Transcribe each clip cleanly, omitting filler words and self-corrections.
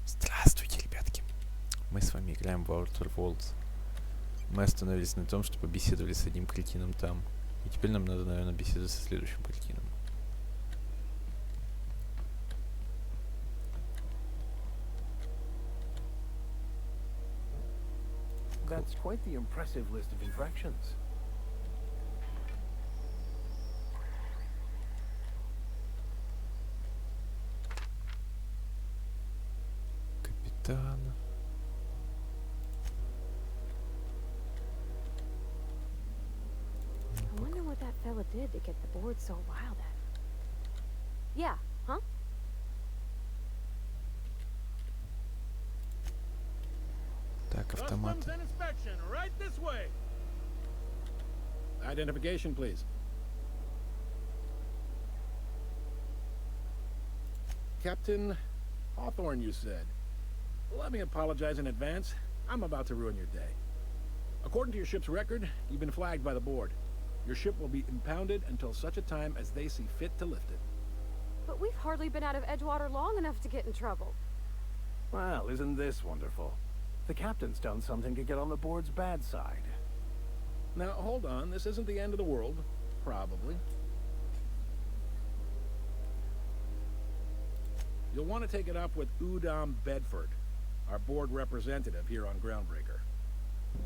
Здравствуйте, ребятки. Мы с вами играем в Outer Worlds. Мы остановились на том, что побеседовали с одним кретином там. И теперь нам надо, наверное, беседовать со следующим кретином. That's quite the impressive list of infractions. Капитан. I wonder what that fella did to get the board so riled at him. Yeah, huh? Так, автомат. Customs and inspection, right this way. Identification, please. Captain Hawthorne, you said. Let me apologize in advance. I'm about to ruin your day. According to your ship's record, you've been flagged by the board. Your ship will be impounded until such a time as they see fit to lift it. But we've hardly been out of Edgewater long enough to get in trouble. Well, isn't this wonderful? The captain's done something to get on the board's bad side. Now, hold on. This isn't the end of the world. Probably. You'll want to take it up with Udom Bedford, our board representative here on Groundbreaker.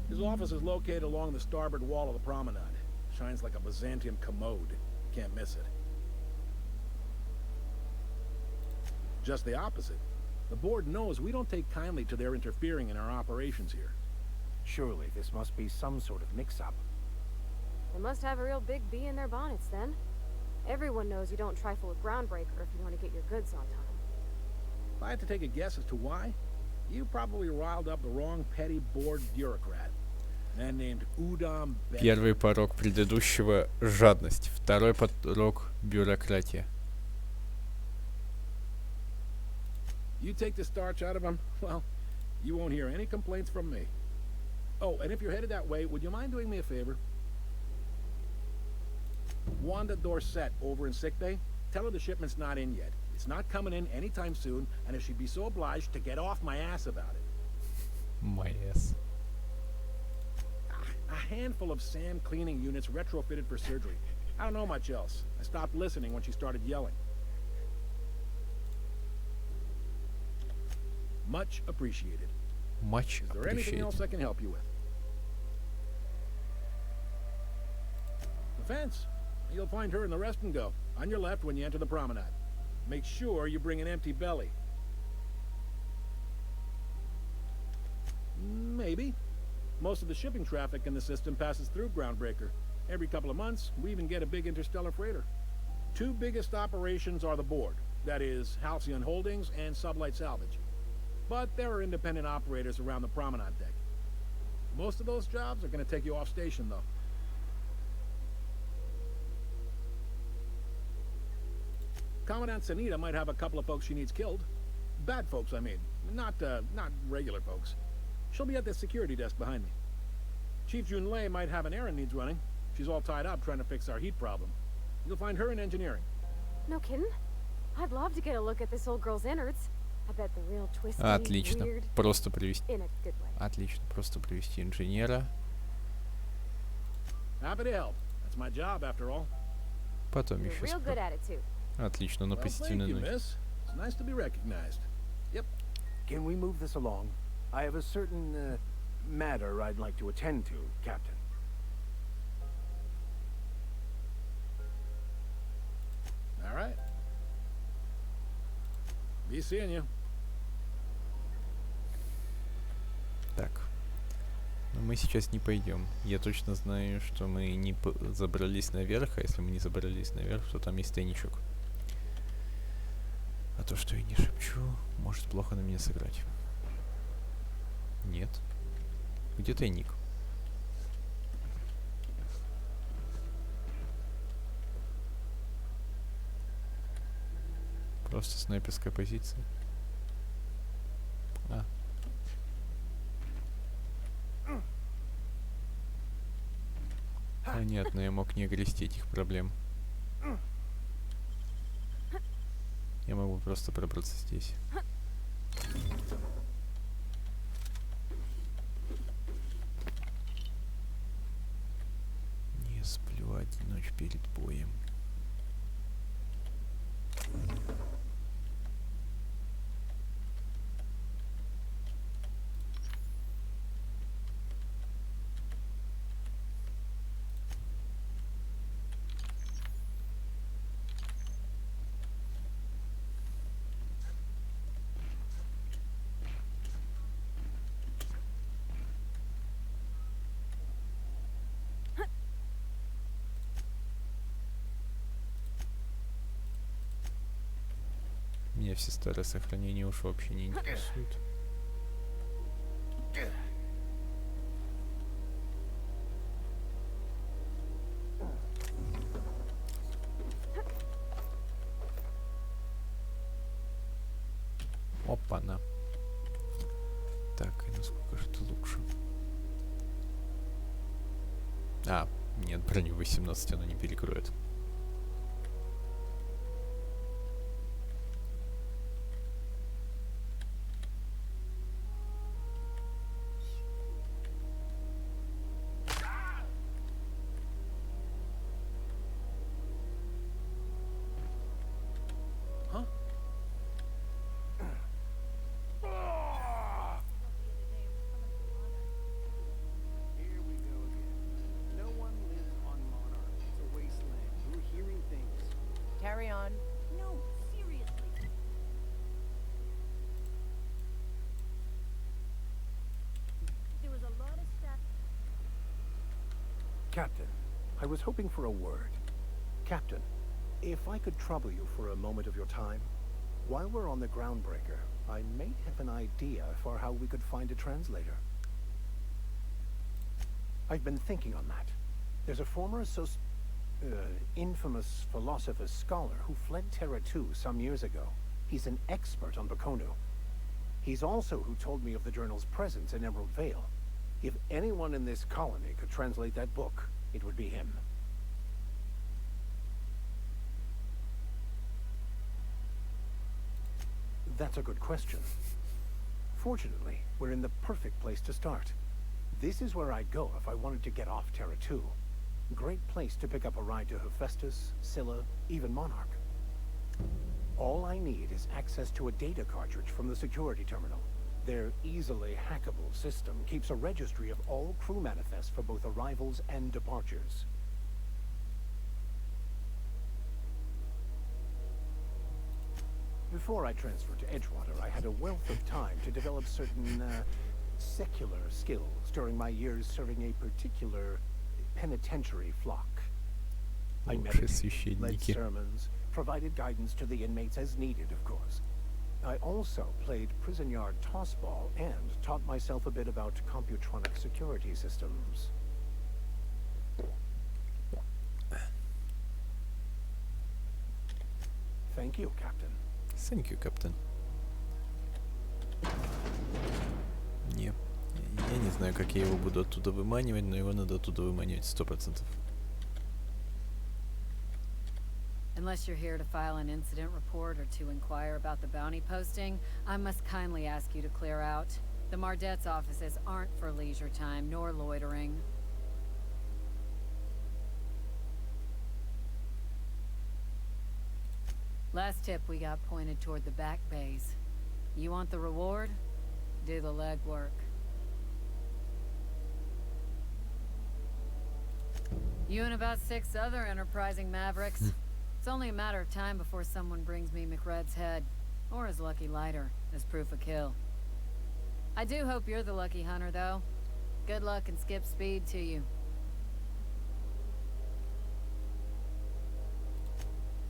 His office is located along the starboard wall of the promenade. Shines like a Byzantium commode. Can't miss it. Just the opposite. The board knows we don't take kindly to their interfering in our operations here. Surely this must be some sort of mix-up. They must have a real big bee in their bonnets then. Everyone knows you don't trifle with Groundbreaker if you want to get your goods on time. If I had to take a guess as to why, you probably riled up the wrong petty board bureaucrat. A man named Udom Bedford. Первый порог предыдущего — жадность. Второй порог — бюрократия. You take the starch out of him, well, you won't hear any complaints from me. Oh, and if you're headed that way, would you mind doing me a favor? Wanda Dorset over in sickbay, tell her the shipment's not in yet. It's not coming in anytime soon, and if she'd be so obliged to get off my ass about it. My ass. A handful of SAM cleaning units retrofitted for surgery. I don't know much else. I stopped listening when she started yelling. Much appreciated. Much Is there anything else appreciated. I can help you with? The fence. You'll find her in the rest and go, on your left when you enter the promenade. Make sure you bring an empty belly. Maybe. Most of the shipping traffic in the system passes through Groundbreaker. Every couple of months, we even get a big interstellar freighter. Two biggest operations are the board. That is, Halcyon Holdings and Sublight Salvage. But there are independent operators around the promenade deck. Most of those jobs are going to take you off station, though. Commandant Sanita might have a couple of folks she needs killed. Bad folks, I mean. Not regular folks. She'll be at the security desk behind me. Chief Junlei might have an errand needs running. She's all tied up trying to fix our heat problem. You'll find her in engineering. No kidding? I'd love to get a look at this old girl's innards. I bet they're real twisty, Отлично. weird, Просто привести. in a good way. Отлично. Просто привести инженера. Happy to help. That's my job, after all. Потом You're еще real good at it too. Отлично, на Well, thank позитивной you, ноте. miss. It's nice to be recognized. Yep. Can we move this along? I have a certain, matter I'd like to attend to, Captain. All right. Be seeing you. Так. Но мы сейчас не пойдем. Я точно знаю, что мы не забрались наверх, а если мы не забрались наверх, то там есть тайничок. А то, что я не шепчу, может плохо на меня сыграть. Нет. Где тайник? Просто снайперская позиция. А. Понятно, я мог не огрести их проблем. Я могу просто пробраться здесь. перед боем. Меня все старые сохранения уж вообще не интересуют. Опа-на. Так, и насколько же это лучше? А, нет, броню 18 она не перекроет. Huh? Here we go again. No one lives on Monarch. It's a wasteland. We're hearing things. Carry on. No, seriously. There was a lot of stuff. Captain, I was hoping for a word. Captain, if I could trouble you for a moment of your time, while we're on the groundbreaker, I may have an idea for how we could find a translator. I've been thinking on that. There's a former infamous philosopher scholar who fled Terra 2 some years ago. He's an expert on Bakono. He's also who told me of the journal's presence in Emerald Vale. If anyone in this colony could translate that book, it would be him. That's a good question. Fortunately, we're in the perfect place to start. This is where I'd go if I wanted to get off Terra 2. Great place to pick up a ride to Hephaestus, Scylla, even Monarch. All I need is access to a data cartridge from the security terminal. Their easily hackable system keeps a registry of all crew manifests for both arrivals and departures. Before I transferred to Edgewater, I had a wealth of time to develop certain, secular skills during my years serving a particular penitentiary flock. I Лучшие meditated, led священники. sermons, provided guidance to the inmates as needed, of course. I also played prison yard tossball and taught myself a bit about computronic security systems. Thank you, Captain. Thank you, Captain. Не, я не знаю, как я его буду оттуда выманивать, но его надо оттуда выманивать 100%. Unless you're here to file an incident report or to inquire about the bounty posting, I must kindly ask you to clear out. The Mardet's offices aren't for leisure time nor loitering. Last tip we got pointed toward the back bays. You want the reward? Do the legwork. You and about 6 other enterprising mavericks. It's only a matter of time before someone brings me McRed's head, or his lucky lighter, as proof of kill. I do hope you're the lucky hunter, though. Good luck and skip speed to you.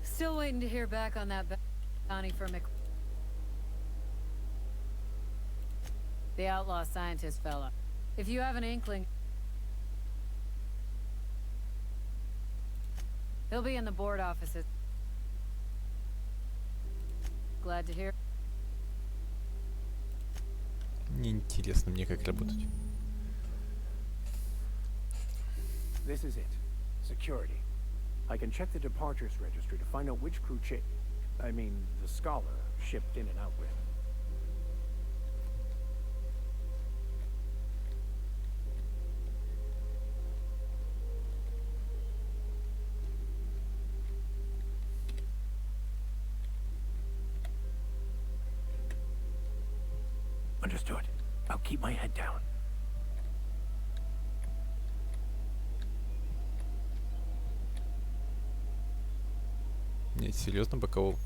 Still waiting to hear back on that bounty for the outlaw scientist fella. If you have an inkling, he'll be in the board offices. Glad to hear. Неинтересно мне, как работать. This is it. Security. I can check the departures registry to find out which crew the scholar shipped in and out with. Understood. I'll keep my head down. Нет, серьезно, бокового.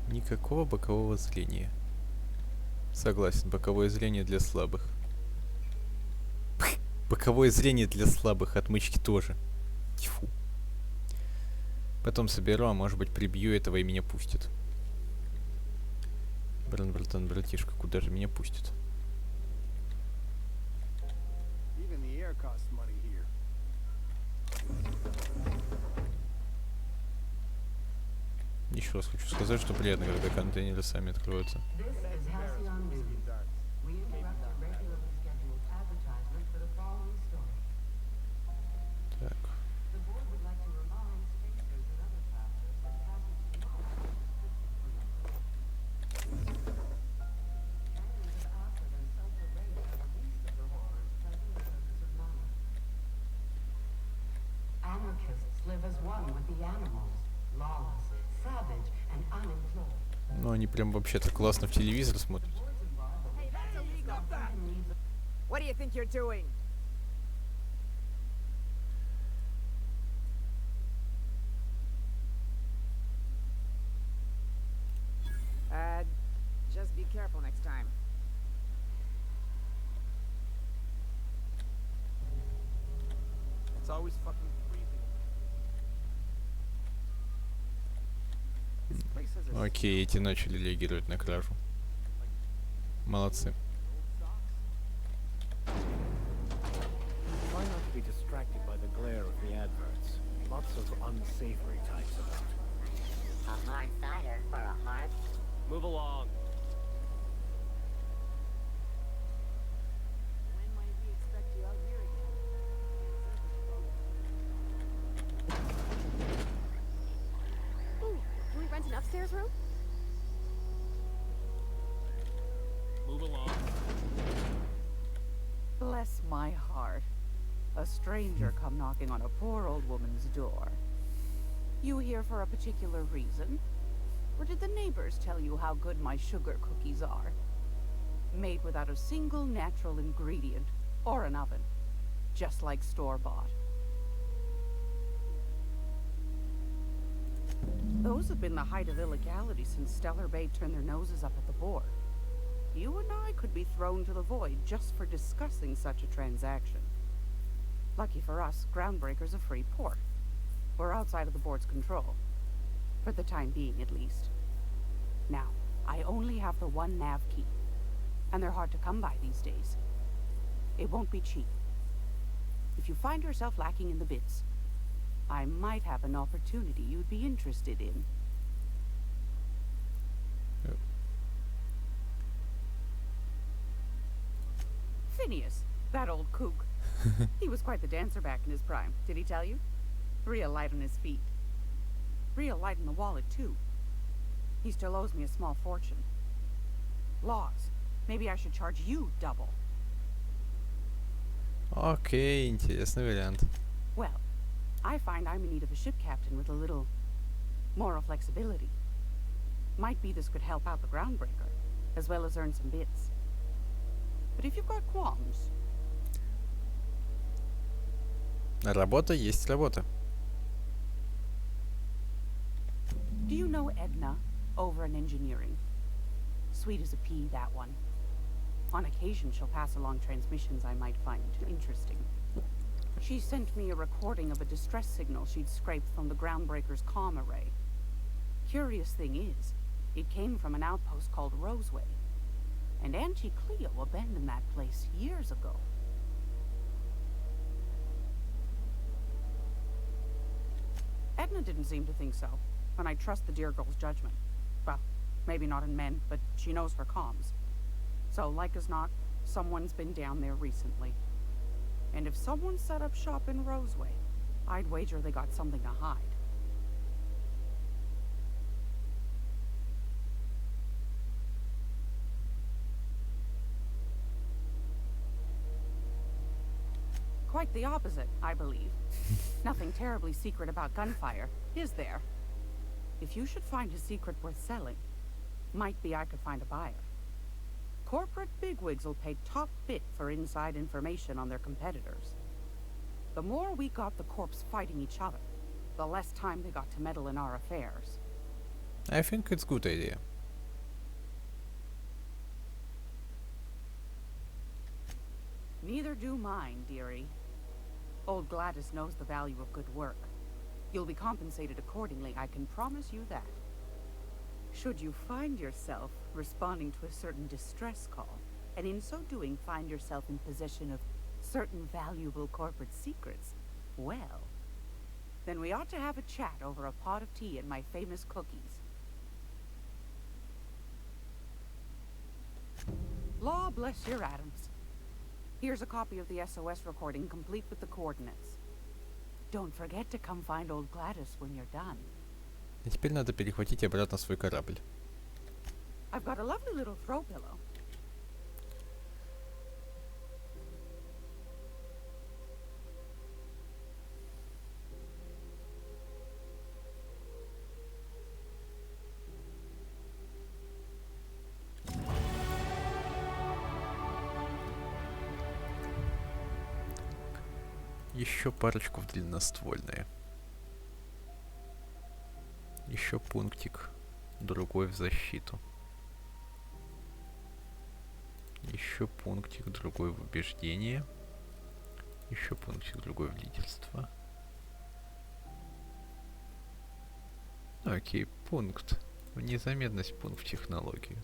Никакого бокового зрения. Согласен, боковое зрение для слабых. Боковое зрение для слабых, отмычки тоже. Тьфу. Потом соберу, а может быть прибью этого и меня пустят. Блин, братан, братишка, куда же меня пустят? Even the air costs money here. Еще раз хочу сказать, что приятно, когда контейнеры сами откроются. Так. Anarchists live as one with the animals, lawless, savage, and unemployed. Ну, они прям вообще-то классно в телевизор смотрят. Hey, that's illegal. What do you think you're doing? Just be careful next time. It's always fucking creepy. This place has a Окей, эти начали реагировать на кражу. Молодцы. Try not to be distracted by the glare of the adverts. Lots of unsavory types about. A hard cider for a hard. Move along. When might we expect you out here again? Ooh, can we rent an upstairs room? Move along. Bless my heart. A stranger come knocking on a poor old woman's door. You here for a particular reason? Or did the neighbors tell you how good my sugar cookies are? Made without a single natural ingredient or an oven. Just like store-bought. Those have been the height of illegality since Stellar Bay turned their noses up at the board. You and I could be thrown to the void just for discussing such a transaction. Lucky for us, Groundbreaker's a free port. We're outside of the board's control. For the time being, at least. Now, I only have the one nav key. And they're hard to come by these days. It won't be cheap. If you find yourself lacking in the bits, I might have an opportunity you'd be interested in. Phineas, that old kook. He was quite the dancer back in his prime, did he tell you? Real light on his feet. Real light in the wallet, too. He still owes me a small fortune. Laws. Maybe I should charge you double. Окей, интересный вариант. Well, I find I'm in need of a ship captain with a little moral flexibility. Might be this could help out the Groundbreaker, as well as earn some bits. But if you've got qualms... Работа есть работа. Do you know Edna, over in engineering? Sweet as a pea, that one. On occasion, she'll pass along transmissions I might find interesting. She sent me a recording of a distress signal she'd scraped from the Groundbreaker's comm array. Curious thing is, it came from an outpost called Roseway. And Auntie Cleo abandoned that place years ago. Edna didn't seem to think so, and I trust the dear girl's judgment. Well, maybe not in men, but she knows her comms. So, like as not, someone's been down there recently. And if someone set up shop in Roseway, I'd wager they got something to hide. Quite the opposite, I believe. Nothing terribly secret about gunfire, is there? If you should find a secret worth selling, might be I could find a buyer. Corporate bigwigs will pay top bit for inside information on their competitors. The more we got the corps fighting each other, the less time they got to meddle in our affairs. I think it's good idea. Neither do mine, dearie. Old Gladys knows the value of good work. You'll be compensated accordingly, I can promise you that. Should you find yourself responding to a certain distress call, and in so doing find yourself in possession of certain valuable corporate secrets, well, then we ought to have a chat over a pot of tea and my famous cookies. Law bless your atoms. Here's a copy of the SOS recording, complete with the coordinates. Don't forget to come find old Gladys when you're done. И теперь надо перехватить обратно свой корабль. I've got a lovely little throw pillow. Еще парочку в длинноствольные. Еще пунктик другой в защиту. Еще пунктик другой в убеждение. Еще пунктик другой в лидерство. Окей, пункт в незаметность, пункт в технологию.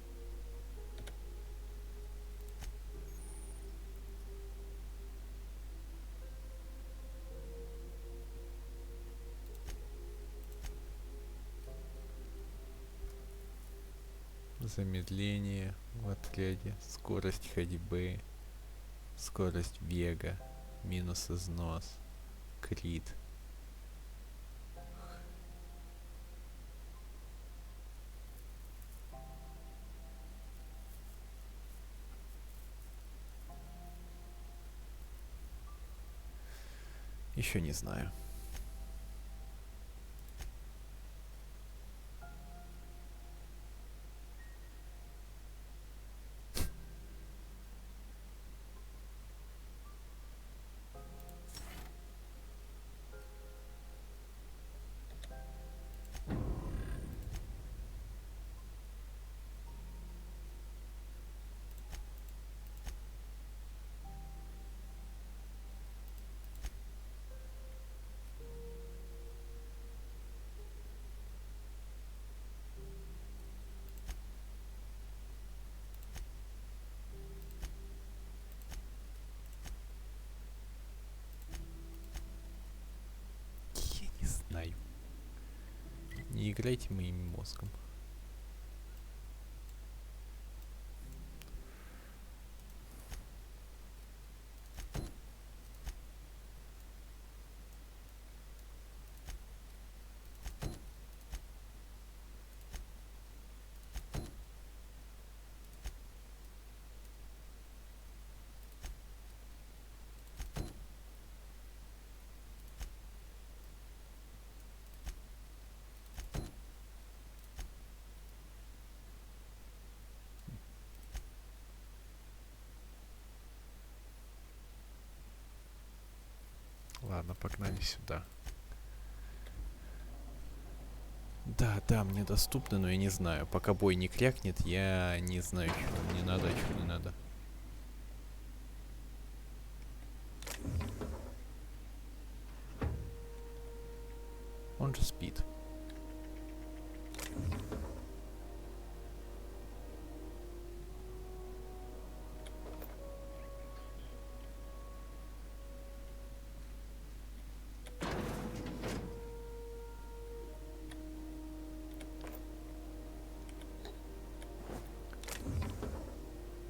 Замедление в отряде, скорость ходьбы, скорость бега, минус износ, крит. Еще не знаю. Знаю. Не играйте моим мозгом. Ладно, погнали сюда. Да, мне доступно, но я не знаю. Пока бой не крякнет, я не знаю, что мне надо, а что не надо. Он же спит.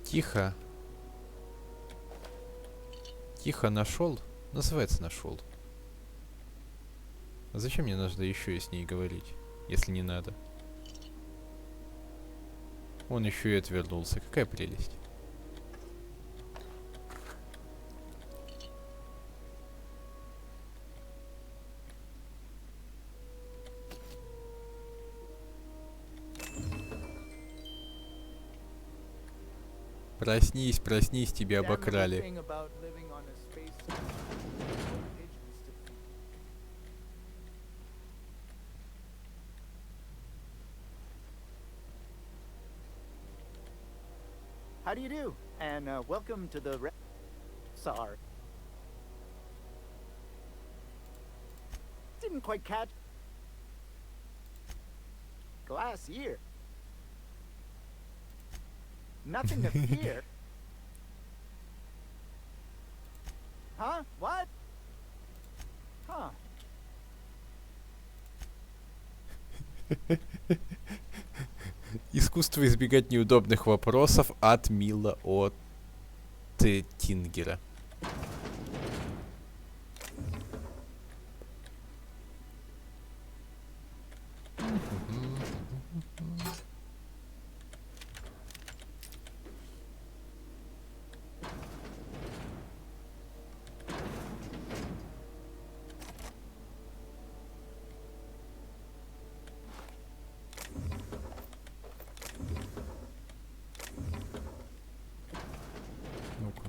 Тихо. Тихо нашел. Называется нашел. А зачем мне надо еще и с ней говорить, если не надо? Он еще и отвернулся. Какая прелесть. Проснись, проснись, тебя обокрали. How do you do? And welcome to the Sorry. Didn't quite catch. Glass year. Nothing to fear. Huh? What? Huh. Искусство избегать неудобных вопросов от Мила от Тингера. Ну-ка.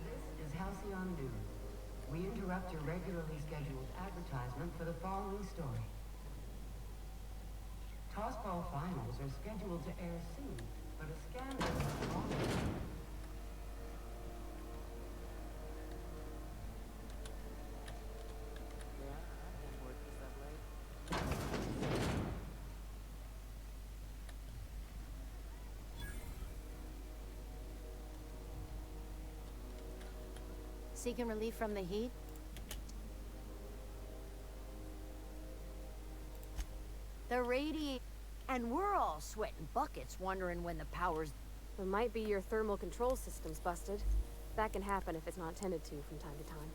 This is Halcyon News. We interrupt your regularly scheduled advertisement for the following story. Tossball finals are scheduled to air soon, but a scandal has wrong. Seeking relief from the heat? The radiate... And we're all sweating buckets wondering when the power's... It might be your thermal control system's busted. That can happen if it's not tended to from time to time.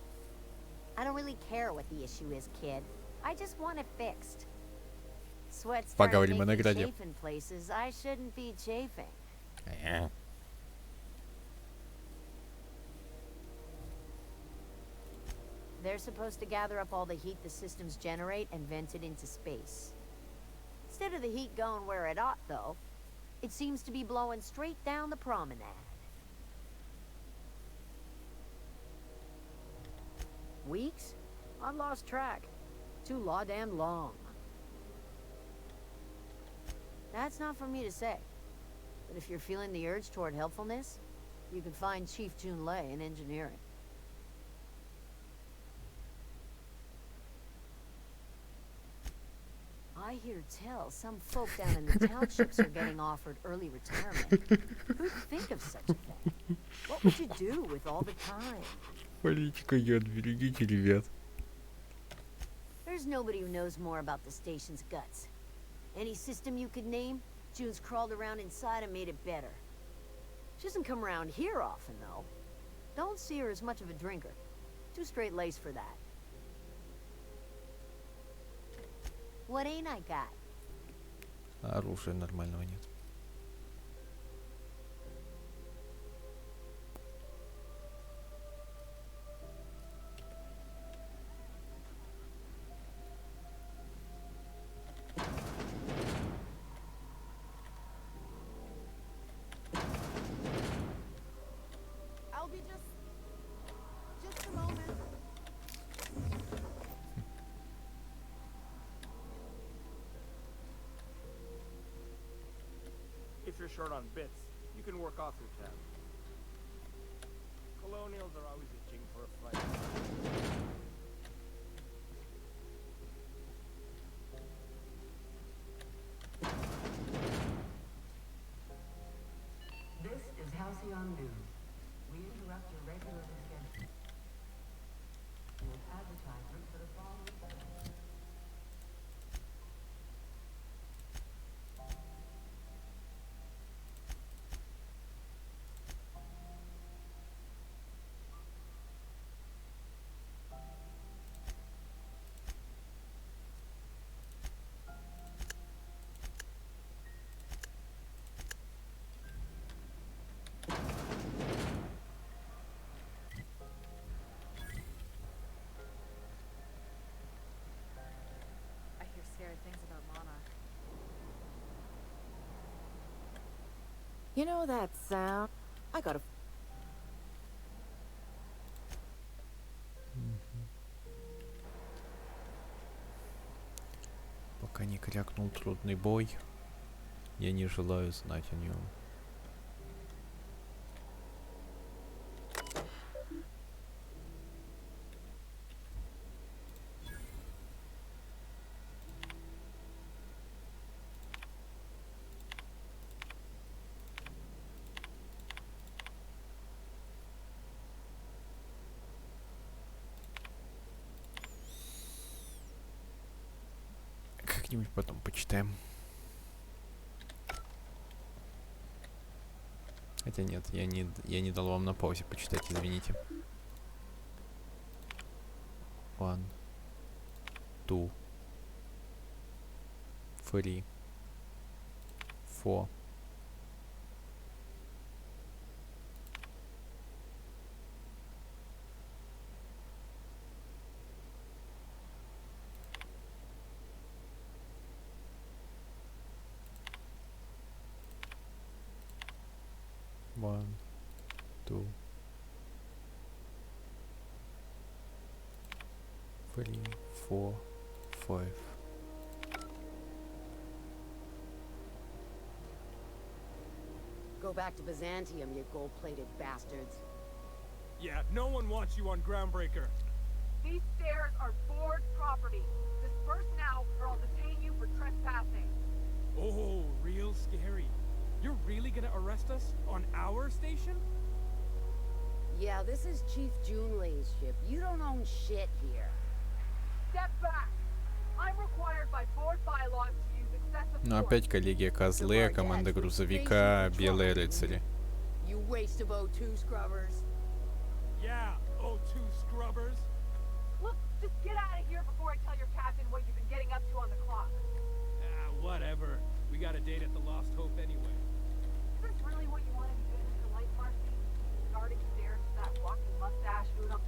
I don't really care what the issue is, kid. I just want it fixed. Sweat's Поговорим о making награде. chafing places I shouldn't be chafing. They're supposed to gather up all the heat the systems generate and vent it into space. Instead of the heat going where it ought, though, it seems to be blowing straight down the promenade. Weeks? I've lost track. Too law-damn long. That's not for me to say. But if you're feeling the urge toward helpfulness, you can find Chief Jun Lei in engineering. I hear tell some folk down in the townships are getting offered early retirement. Who'd think of such a thing? What would you do with all the time? Политика идет, берегите, ребят. There's nobody who knows more about the station's guts. Any system you could name, June's crawled around inside and made it better. She doesn't come around here often, though. Don't see her as much of a drinker. Too straight-laced for that. What ain't I got? Оружия нормального нет. I'll be just a moment. If you're short on bits, you can work off your tab. Colonials are always itching for a fight. This is Halcyon News. We interrupt your regularly scheduled advertisement for the following story. You know that sound? I gotta... Пока не крякнул трудный бой, я не желаю знать о нем. Как-нибудь потом почитаем. Хотя нет, я не дал вам на паузе почитать, извините. 1, 2, 3, 4. One, two, 3, 4, 5. Go back to Byzantium, you gold-plated bastards. Yeah, no one wants you on Groundbreaker. These stairs are board property. Disperse now, or I'll detain you for trespassing. Oh, real scary. You're really gonna arrest us on our station? Yeah, this is Chief Junling's ship. You don't own shit here. Step back. I'm required by board bylaws to use excessive Ну force. опять коллегия козлы, а команда грузовика белые рыцари. You waste of O2 scrubbers. Yeah, O2 scrubbers. Look, just get out of here before I tell your captain what you've been getting up to on the clock. Ah, whatever. We got a date at the Lost Hope anyway. Is this really what you want to be doing, Mr. Light Marcy? Guarding stairs with that walking mustache Uno?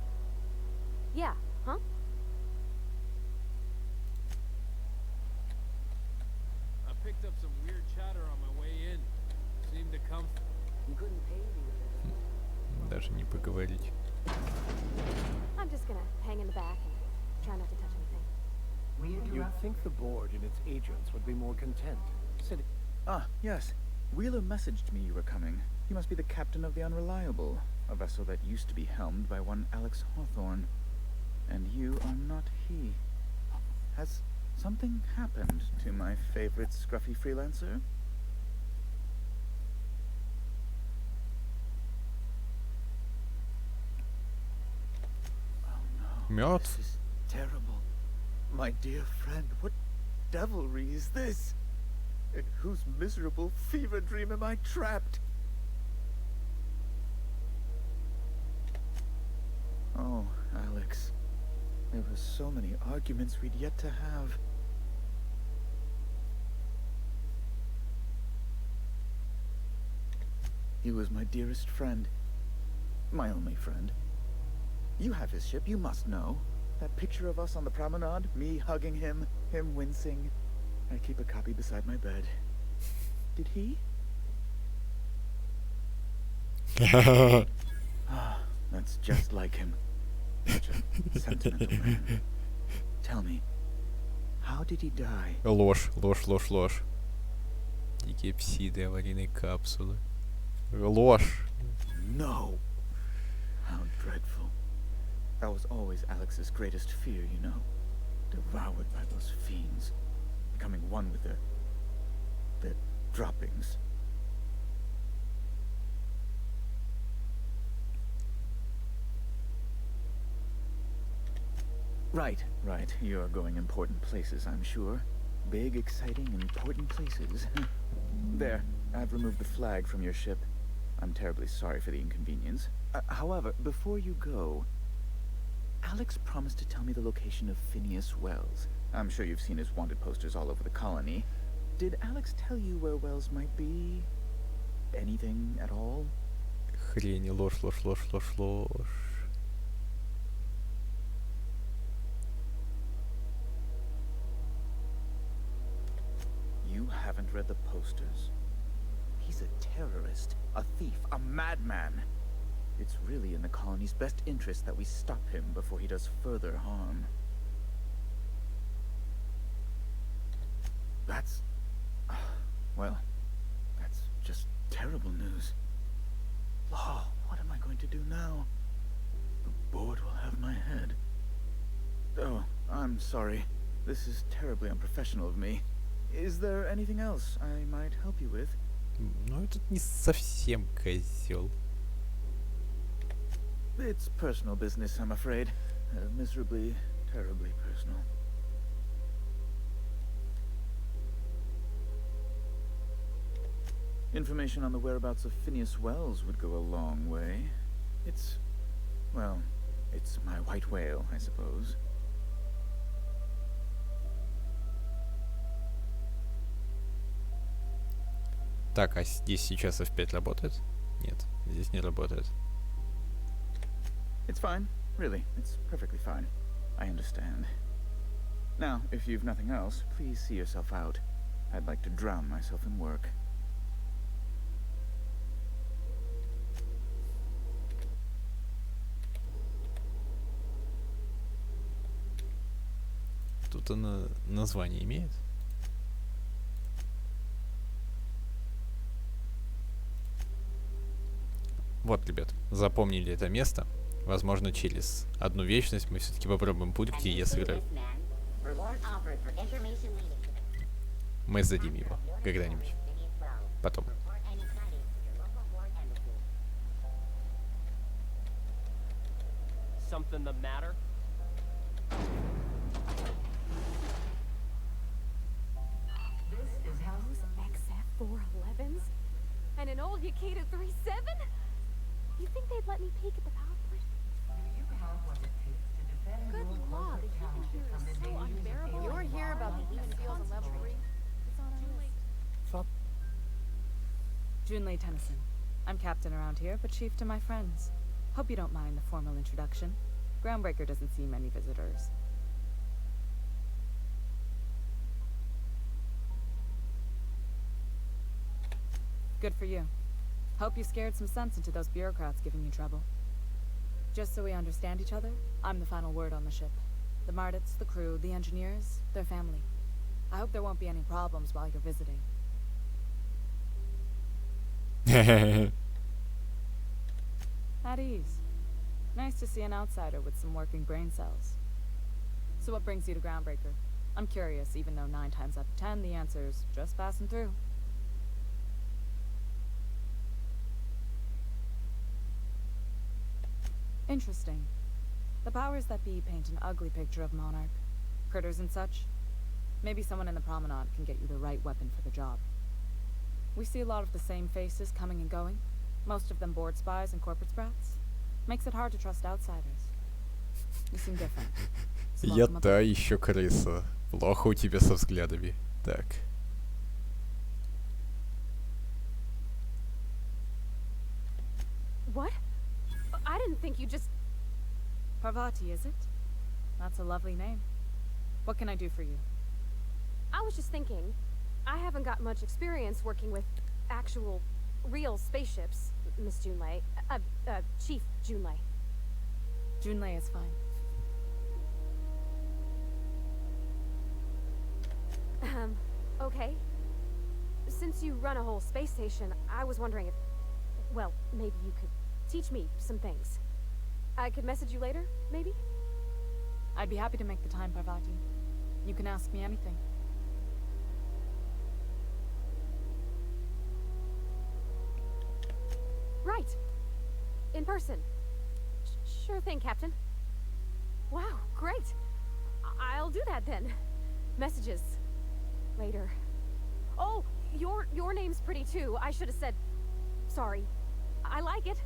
Yeah, huh? I picked up some weird chatter on my way in. Seemed to come. You couldn't pay me. Даже не поговорить. I'm just gonna hang in the back and try not to touch anything. We You'd interrupt. think the board and its agents would be more content. Sitting... Ah, yes. Wheeler messaged me you were coming. He must be the captain of the Unreliable, a vessel that used to be helmed by one Alex Hawthorne. And you are not he. Has something happened to my favorite scruffy freelancer? Oh no. Мёртв? This is terrible. My dear friend, what devilry is this? In whose miserable fever dream am I trapped? Oh, Alex. There were so many arguments we'd yet to have. He was my dearest friend. My only friend. You have his ship, you must know. That picture of us on the promenade, me hugging him, him wincing. I keep a copy beside my bed. Did he? Ah, that's just like him. Such a sentimental man. Tell me, how did he die? Ложь, ложь, ложь, ложь. Дикие псиды, аварийные капсулы. Ложь. No. How dreadful. That was always Alex's greatest fear, you know. Devoured by those fiends. Becoming one with their droppings. Right, right. You're going important places, I'm sure. Big, exciting, important places. There, I've removed the flag from your ship. I'm terribly sorry for the inconvenience. However, before you go, Alex promised to tell me the location of Phineas Wells. I'm sure you've seen his wanted posters all over the colony. Did Alex tell you where Wells might be? Anything at all? Хрень, ложь, ложь, ложь, ложь, ложь. You haven't read the posters. He's a terrorist, a thief, a madman. It's really in the colony's best interest that we stop him before he does further harm. That's... well, that's just terrible news. Law, what am I going to do now? The board will have my head. Oh, I'm sorry. This is terribly unprofessional of me. Is there anything else I might help you with? Ну, этот не совсем козел. It's personal business, I'm afraid. Miserably, terribly personal. Information on the whereabouts of Phineas Wells would go a long way. It's... well, it's my white whale, I suppose. Так, а здесь сейчас F5 работает? Нет, здесь не работает. It's fine. Really, it's perfectly fine. I understand. Now, if you've nothing else, please see yourself out. I'd like to drown myself in work. Тут она название имеет? Вот, ребят, запомнили это место. Возможно, через одну вечность мы все-таки попробуем путь, где я сыграю. Мы сдадим его когда-нибудь. Потом. Something the matter? This is House XF411s? And an old Yakita 37? You think they'd let me peek at the power plant? Do you have what it takes to defend Good your law, the corporate heat in township here from is the so dangers of unbearable. You alien were here about the wildlife even and feels on level concentrate? 3. It's on our list. Junlei Tennyson. I'm captain around here, but chief to my friends. Hope you don't mind the formal introduction. Groundbreaker doesn't see many visitors. Good for you. Hope you scared some sense into those bureaucrats giving you trouble. Just so we understand each other, I'm the final word on the ship. The Mardits, the crew, the engineers, their family. I hope there won't be any problems while you're visiting. At ease. Nice to see an outsider with some working brain cells. So what brings you to Groundbreaker? I'm curious, even though 9 times out of 10 the answer's just passing through. Interesting. The powers that be paint an ugly picture of Monarch. Critters and such. Maybe someone in the promenade can get you the right weapon for the job. We see a lot of the same faces coming and going. Most of them board spies and corporate sprats. Makes it hard to trust outsiders. You seem different. So Я welcome та aboard. еще крыса. Плохо у тебя со взглядами. Так. What? I didn't think you just... Parvati, is it? That's a lovely name. What can I do for you? I was just thinking, I haven't got much experience working with actual, real spaceships, Miss Junlei. Chief Junlei. Junlei is fine. Okay. Since you run a whole space station, I was wondering if... well, maybe you could teach me some things. I could message you later, maybe? I'd be happy to make the time, Parvati. You can ask me anything. Right. In person. Sure thing, Captain. Wow, great. I'll do that then. Messages. Later. Oh, your name's pretty too. I should have said... sorry. I like it.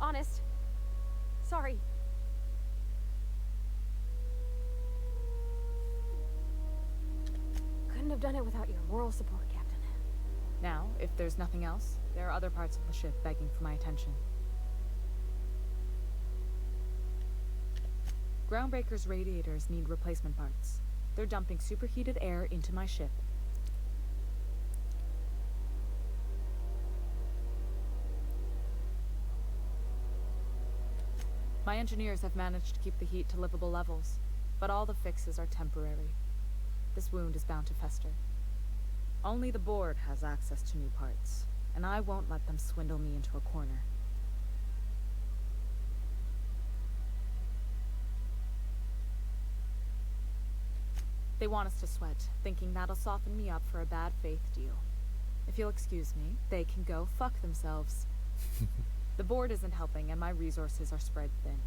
Honest. Sorry. Couldn't have done it without your moral support, Captain. Now, if there's nothing else, there are other parts of the ship begging for my attention. Groundbreaker's radiators need replacement parts. They're dumping superheated air into my ship. My engineers have managed to keep the heat to livable levels, but all the fixes are temporary. This wound is bound to fester. Only the board has access to new parts, and I won't let them swindle me into a corner. They want us to sweat, thinking that'll soften me up for a bad faith deal. If you'll excuse me, they can go fuck themselves. The board isn't helping, and my resources are spread thin.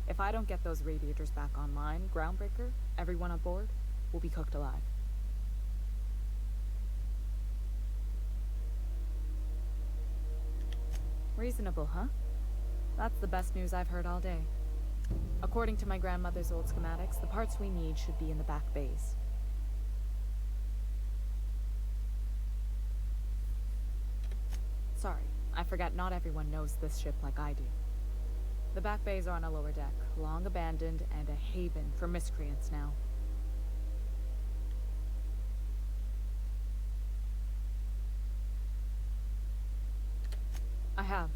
If I don't get those radiators back online, Groundbreaker, everyone on board, will be cooked alive. Reasonable, huh? That's the best news I've heard all day. According to my grandmother's old schematics, the parts we need should be in the back bays. Sorry, I forgot not everyone knows this ship like I do. The back bays are on a lower deck, long abandoned and a haven for miscreants now. I have.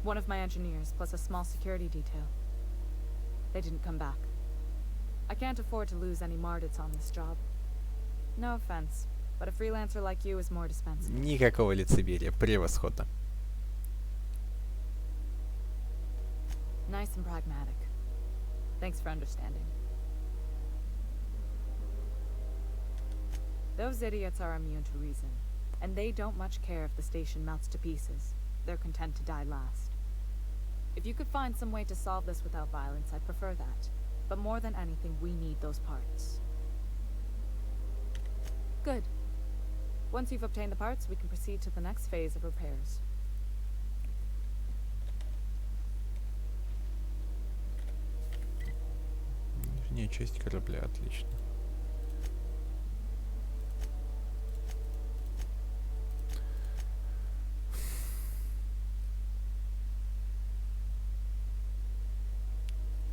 One of my engineers, plus a small security detail. They didn't come back. I can't afford to lose any Mardits on this job. No offense, but a freelancer like you is more dispensable. Никакого лицемерия. Превосходно. Nice and pragmatic. Thanks for understanding. Those idiots are immune to reason, and they don't much care if the station melts to pieces. They're content to die last. If you could find some way to solve this without violence, I'd prefer that. But more than anything, we need those parts. Good. Once you've obtained the parts, we can proceed to the next phase of repairs. Нижняя часть корабля, отлично.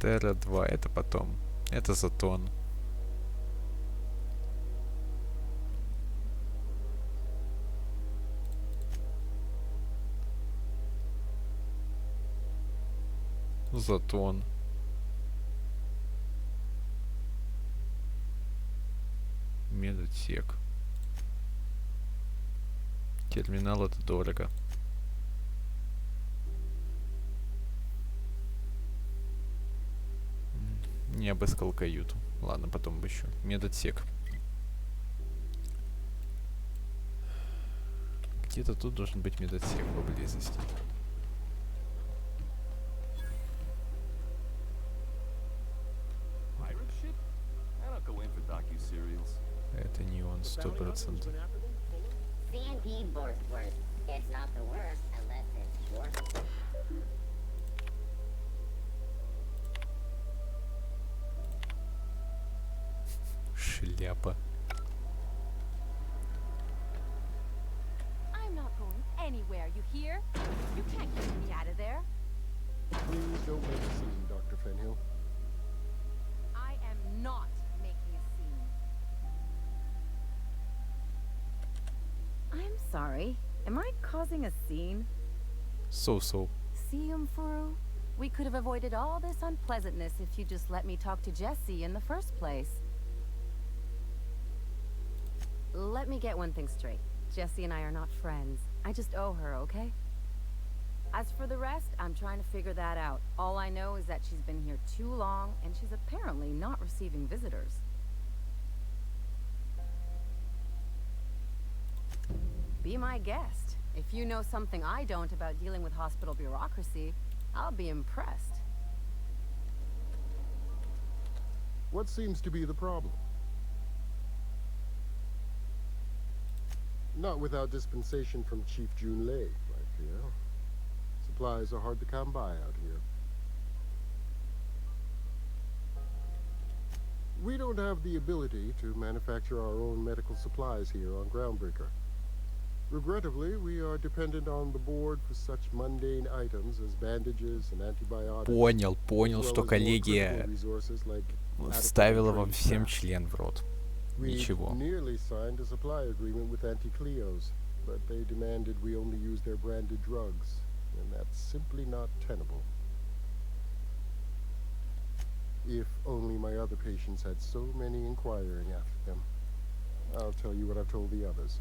Терра 2, это потом. Это Затон. Затон. Медотсек. Терминал это дорого. Не обыскал каюту. Ладно, потом обыщу. Медотсек. Где-то тут должен быть медотсек поблизости. Это не он, 100%. Шляпа. I'm not going anywhere, you hear? You can't get me out of there. Please don't make a scene, Dr. Fenhill. I am not making a scene. I'm sorry. Am I causing a scene? So-so. See, Umfuru? We could have avoided all this unpleasantness if you just let me talk to Jesse in the first place. Let me get one thing straight. Jesse and I are not friends. I just owe her, okay? As for the rest, I'm trying to figure that out. All I know is that she's been here too long, and she's apparently not receiving visitors. Be my guest. If you know something I don't about dealing with hospital bureaucracy, I'll be impressed. What seems to be the problem? Not without dispensation from Chief Junlei, I fear. Supplies are hard to come by out here. We don't have the ability to manufacture our own medical supplies here on Groundbreaker. Regrettably, we are dependent on the board for such mundane items as bandages and antibiotics. Понял, что коллегия вставила вам всем член в рот. Ничего. We nearly signed a supply agreement with Anti-Cleos, but they demanded we only use their branded drugs, and that's simply not tenable. If only my other patients had so many inquiring after them. I'll tell you what I've told the others.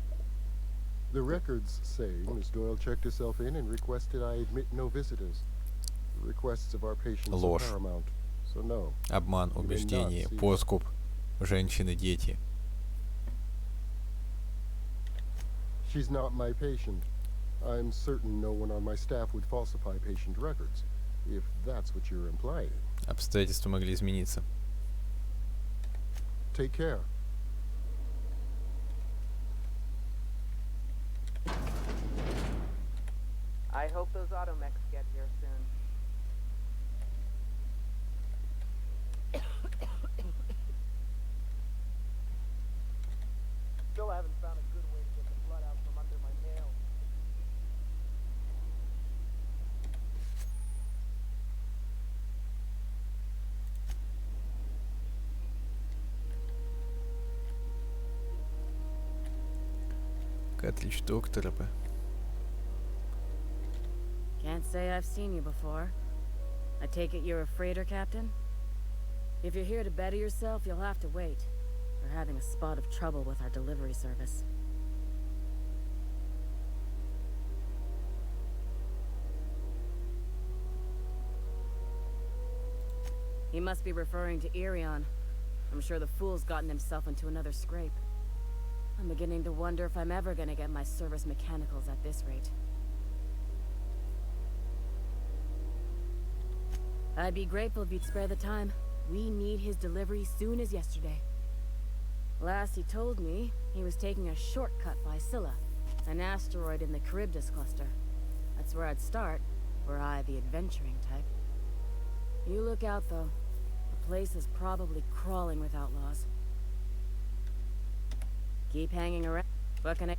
The records say Miss Doyle checked herself in and requested I admit no visitors. The requests of our patients are Ложь. paramount, so no. Обман, You may not убеждение, see her. подкуп, женщины, дети. She's not my patient. I'm certain no one on my staff would falsify patient records, if that's what you're implying. Обстоятельства могли измениться. Take care. I hope those automechs get here soon. Still haven't found a good way to get the blood out from under my nails. Картридж доктора бы. Can't say I've seen you before. I take it you're a freighter captain? If you're here to better yourself, you'll have to wait. We're having a spot of trouble with our delivery service. He must be referring to Irion. I'm sure the fool's gotten himself into another scrape. I'm beginning to wonder if I'm ever gonna get my service mechanicals at this rate. I'd be grateful if you'd spare the time. We need his delivery soon as yesterday. Last he told me, he was taking a shortcut by Scylla, an asteroid in the Charybdis cluster. That's where I'd start, were I the adventuring type. You look out, though. The place is probably crawling with outlaws. Keep hanging around. What can I...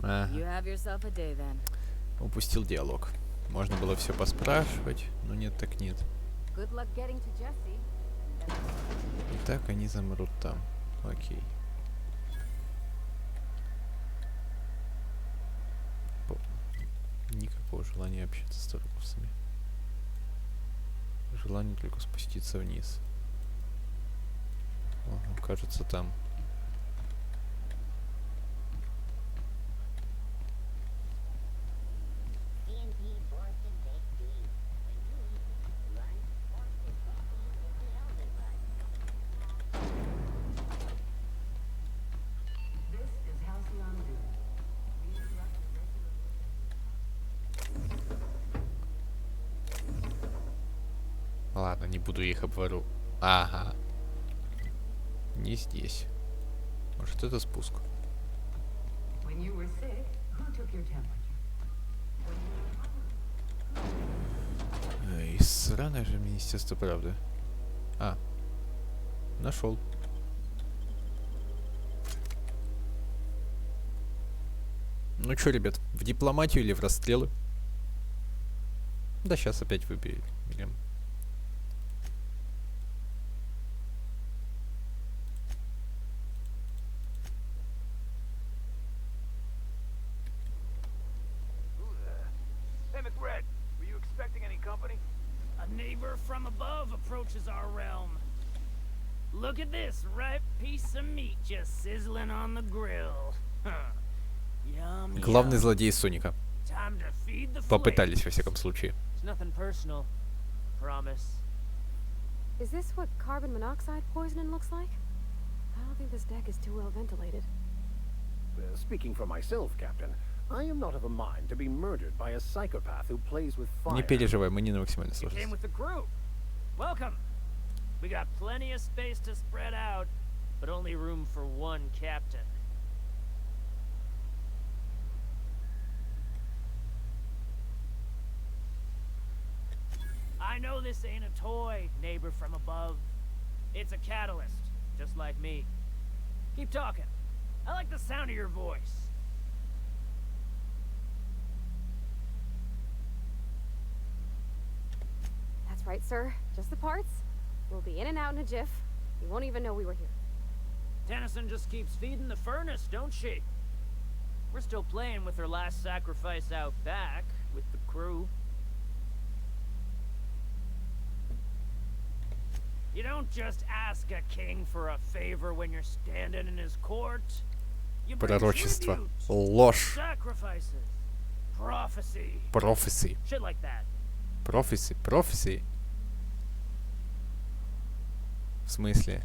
Ага. You have yourself a day, then. Упустил диалог. Можно было все поспрашивать, но нет так нет. Good luck getting to Jesse. Итак, они замрут там. Окей. Никакого желания общаться с торговцами. Желание только спуститься вниз. Ага, кажется, там. Ладно, не буду их обвору. Ага. Не здесь. Может, это спуск? When you were sick, who took your temperature? Эй, сраное же Министерство правды. А. Нашел. Ну чё, ребят, в дипломатию или в расстрелы? Да сейчас опять выберем. From above approaches our realm. Look at this ripe piece of meat just sizzling on the grill. Yum, Главный злодей Соника. Time to feed the Попытались, во всяком случае. It's nothing personal. Promise. Is this what carbon monoxide poisoning looks like? I don't think this deck is too well ventilated. Speaking for myself, Captain, I am not of a mind to be murdered by a psychopath who plays with fire. Не переживай, мы не на максимальной You came сложности. with the crew. Welcome. We got plenty of space to spread out, but only room for one captain. I know this ain't a toy, neighbor from above. It's a catalyst, just like me. Keep talking. I like the sound of your voice. That's right, sir. Just the parts. We'll be in and out in a jiff. You won't even know we were here. Tennyson just keeps feeding the furnace, don't she? We're still playing with her last sacrifice out back, with the crew. You don't just ask a king for a favor when you're standing in his court. You bring Пророчество. tribute, Ложь. sacrifices, prophecy, Prophecy. shit like that. Prophecy. Prophecy. В смысле?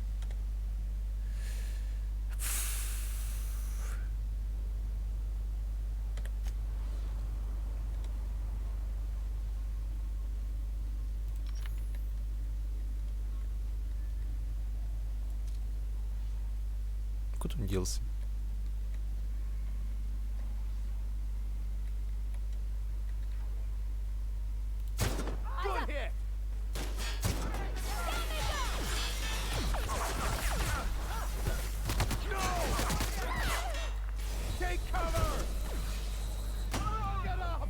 Куда он делся? Good hit. Take cover. Get up.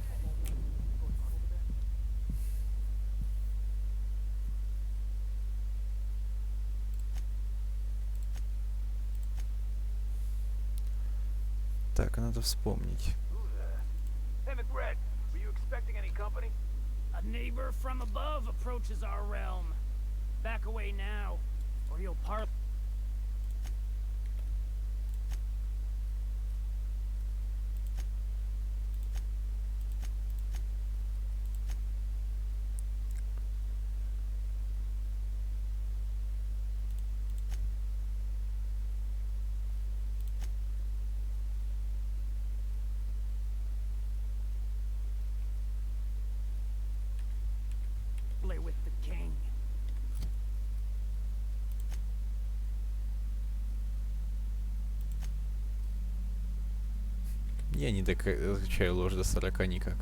Так, надо вспомнить. Hey, McRed, were you expecting any company? A neighbor from above approaches our realm. Back away now, or you'll part. Play with the king. Я не докачаю ложь до 40 никак.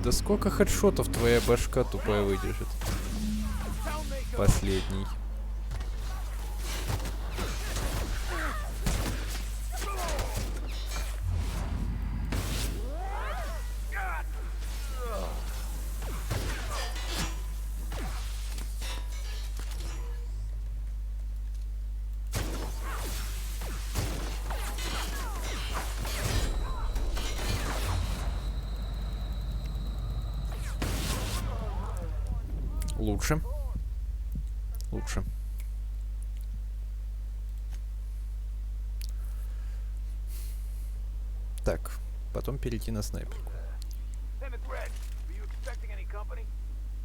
Да сколько хедшотов твоя башка тупая выдержит? Последний. Лучше. Лучше. Так, потом перейти на снайперку. Hey, McRed, were you expecting any company?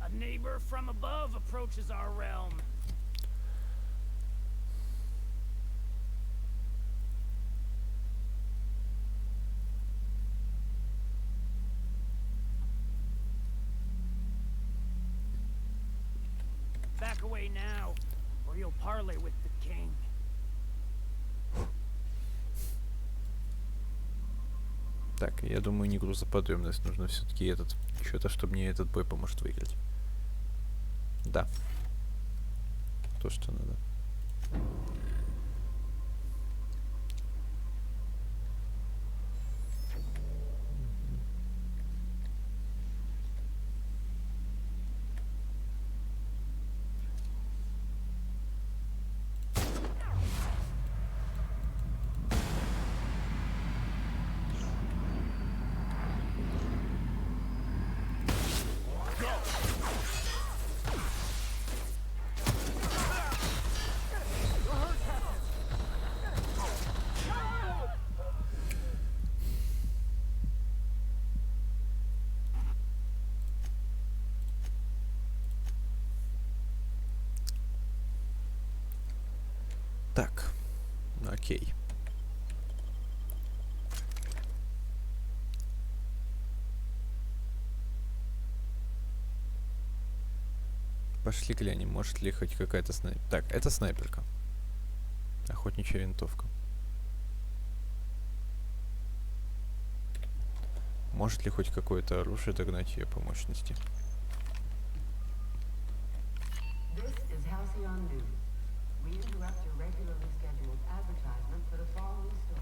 A neighbor from above approaches our realm. Back away now, or you'll parley with the king. Так, я думаю, не грузоподъемность. Нужно все-таки этот... Что-то, чтобы мне этот бой поможет выиграть. Да. То, что надо. Так, окей. Пошли глянем, может ли хоть какая-то снайперка. Так, это снайперка. Охотничья винтовка. Может ли хоть какое-то оружие догнать ее по мощности? This is Halcyon News. We interrupt your regularly scheduled advertisement for the following story.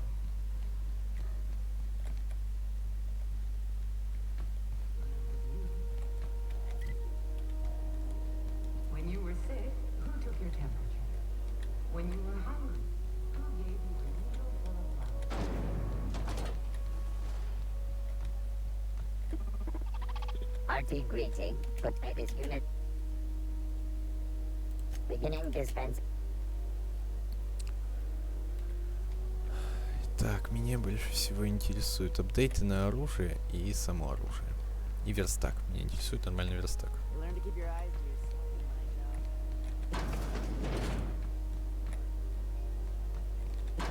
When you were sick, who took your temperature? When you were hungry, who gave you a needle full of love? Hearty greeting. Put by this unit. Beginning dispense. Так, меня больше всего интересуют апдейты на оружие и само оружие. И верстак. Меня интересует нормальный верстак. I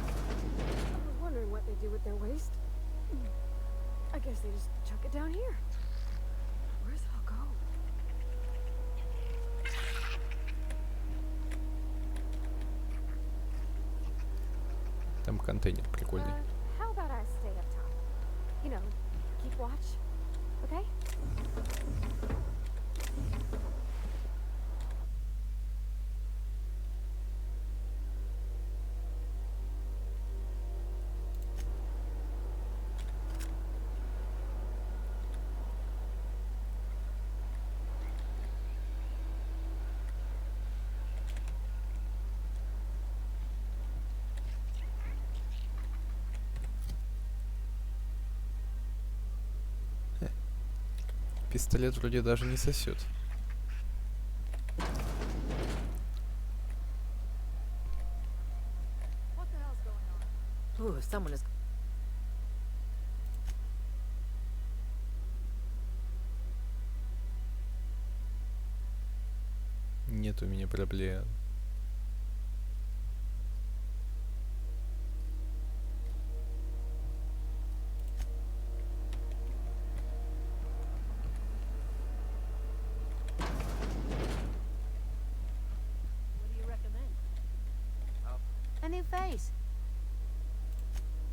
was wondering what they do with their waste. I guess they just chuck it down here. Where's it all go? Там контейнер прикольный. How about I stay up top? You know, keep watch. Okay? Пистолет вроде даже не сосет. Ooh, someone is. Нет у меня проблем. A new face.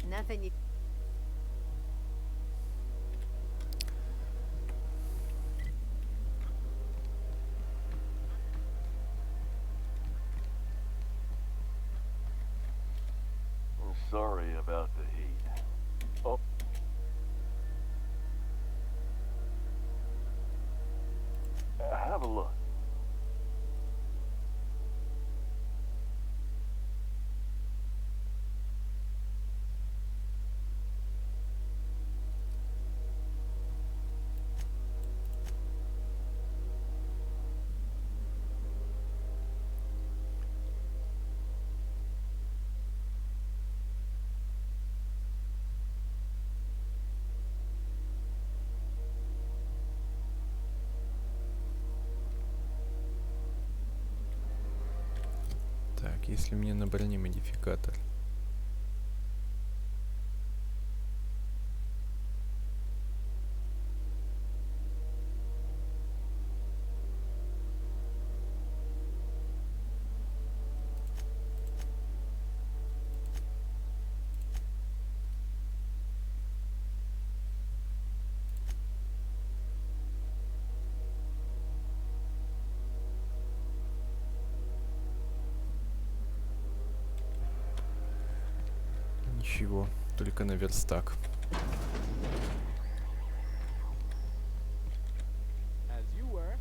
Nothing you... I'm sorry about the heat. Oh. Have a look. Так, если мне на броне модификатор. Ничего, только на верстак. As you were.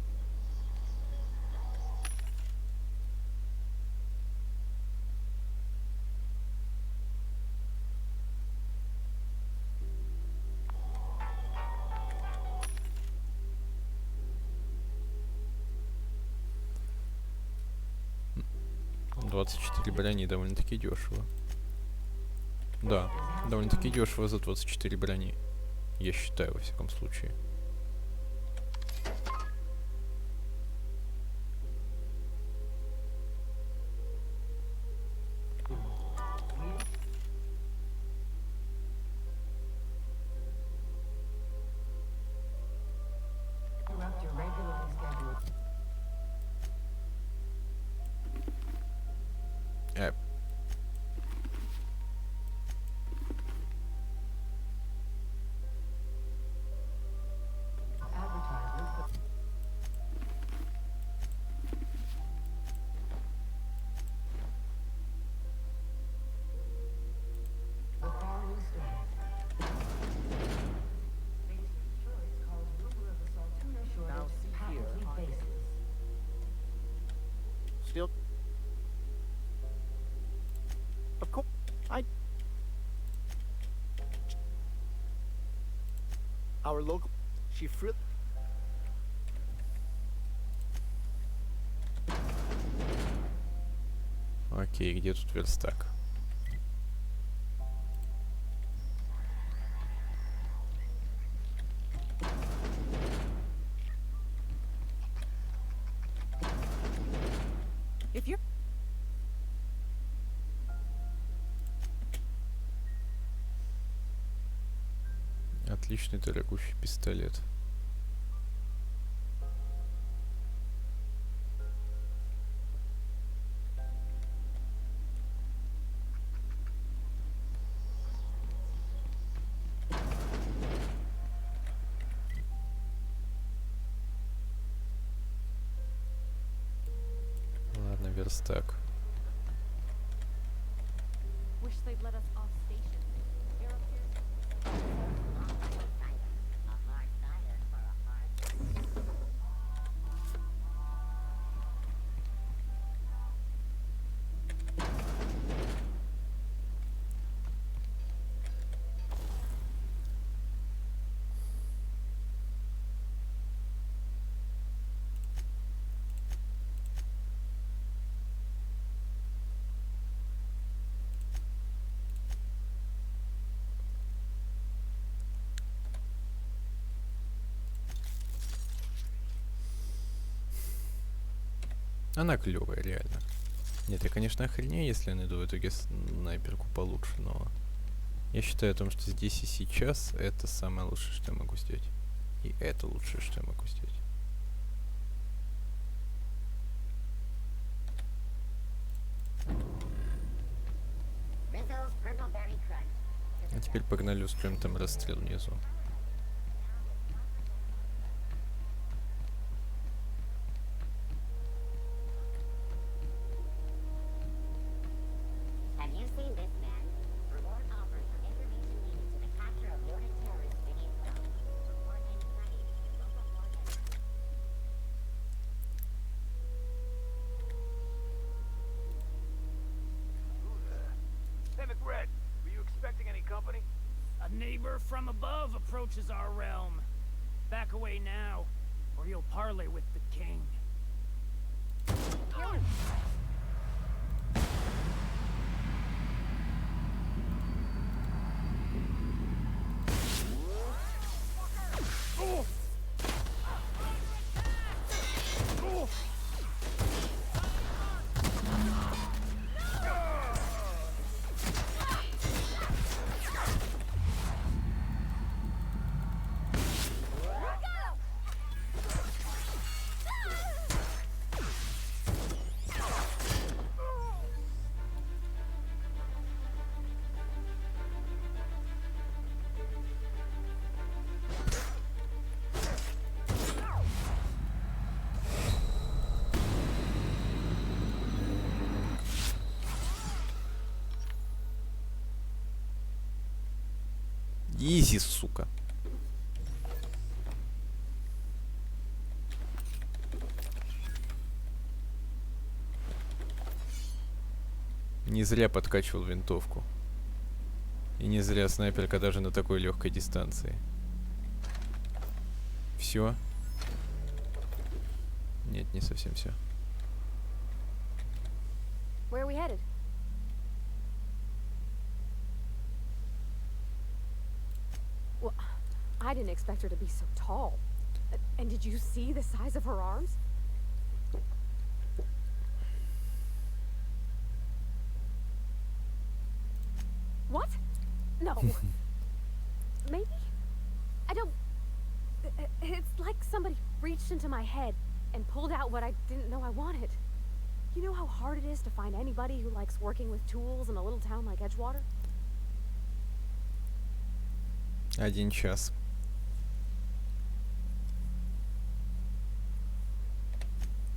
М, 24 брони довольно-таки дешево. Да, довольно-таки дешево за 24 брони. Я считаю, во всяком случае. Interrupt your regularly scheduled. Advertisement for the following story. Base of Detroit calls rumor of the Saltuna Now shortage see patently here, baseless. Still. Of course, Our local. She Окей, где тут верстак? If you're... Отличный дорогущий пистолет. Ладно, верстак. Wish they'd let us off station. Air appears. Она клевая, реально. Нет, я, конечно, охренею, если я найду в итоге снайперку получше, но... Я считаю о том, что здесь и сейчас это самое лучшее, что я могу сделать. И это лучшее, что я могу сделать. А теперь погнали, устроим там расстрел внизу. Hey, McRed, were you expecting any company? A neighbor from above approaches our realm. Back away now, or you'll parley with the king. Изи, сука. Не зря подкачивал винтовку. И не зря снайперка даже на такой легкой дистанции. Все? Нет, не совсем все. Where are we headed? Well, I didn't expect her to be so tall. And did you see the size of her arms? What? No. Maybe? I don't... It's like somebody reached into my head and pulled out what I didn't know I wanted. You know how hard it is to find anybody who likes working with tools in a little town like Edgewater? 1 час.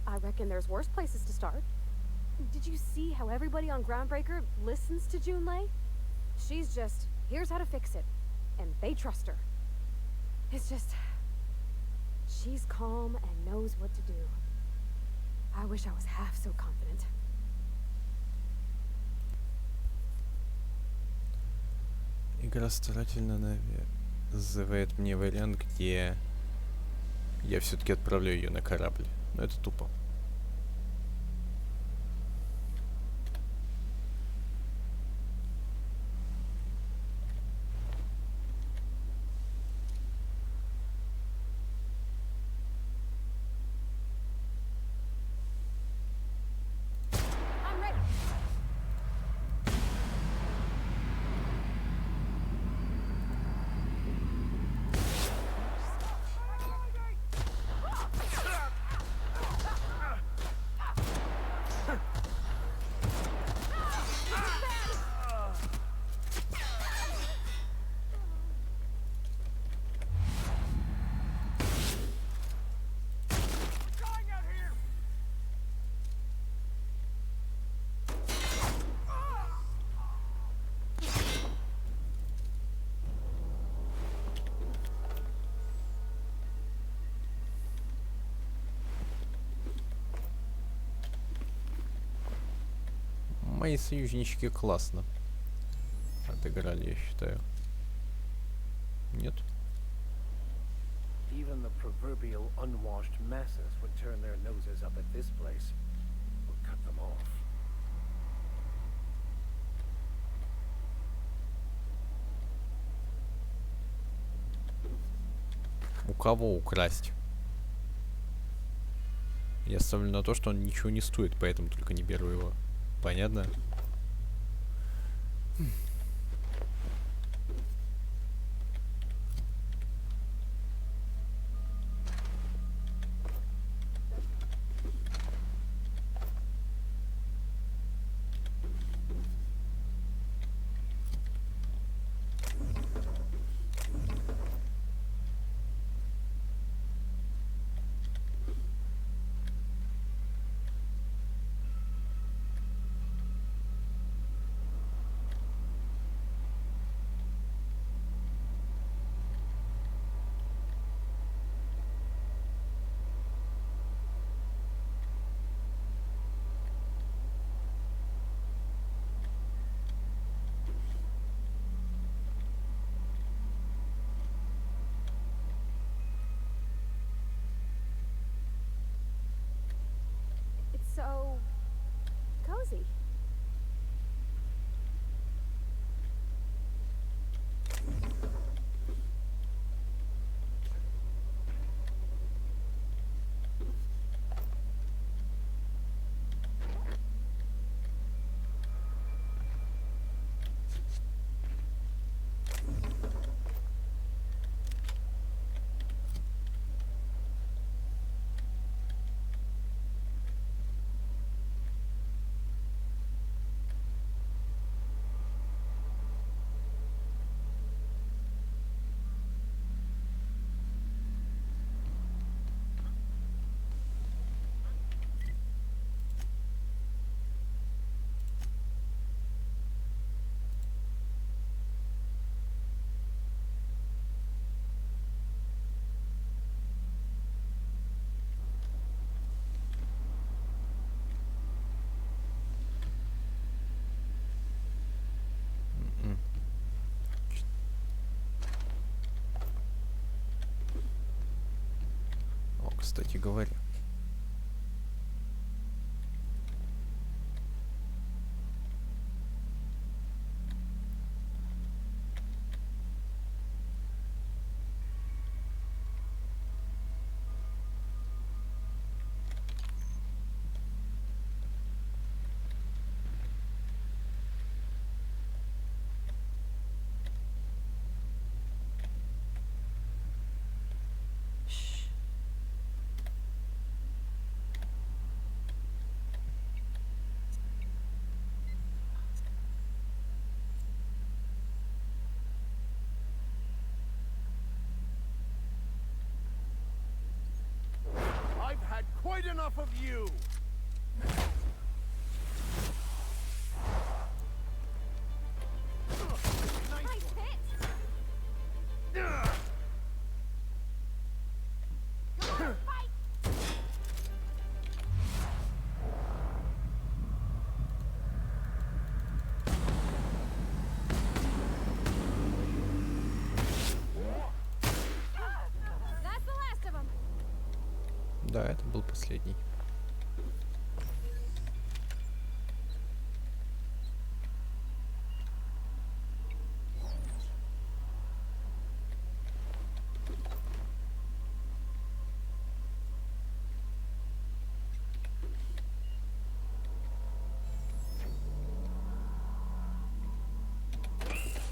I reckon there's worse places to start. Did you see how everybody on Groundbreaker listens to Junlei? She's just, here's how to fix it. And they trust her. It's just... She's calm and knows what to do. I wish I was half so confident. Игра старательно навязывает мне вариант, где я все-таки отправляю ее на корабль. Но это тупо. мои союзнички классно отыграли, я считаю. Нет? Even the proverbial unwashed masses would turn their noses up at this place. We'll cut them off. У кого украсть? Я ставлю на то, что он ничего не стоит, поэтому только не беру его. Понятно? It's so cozy. О, кстати говоря. I've had quite enough of you! Nice hit! Come on, fight! That's the last of them. Да, это был последний.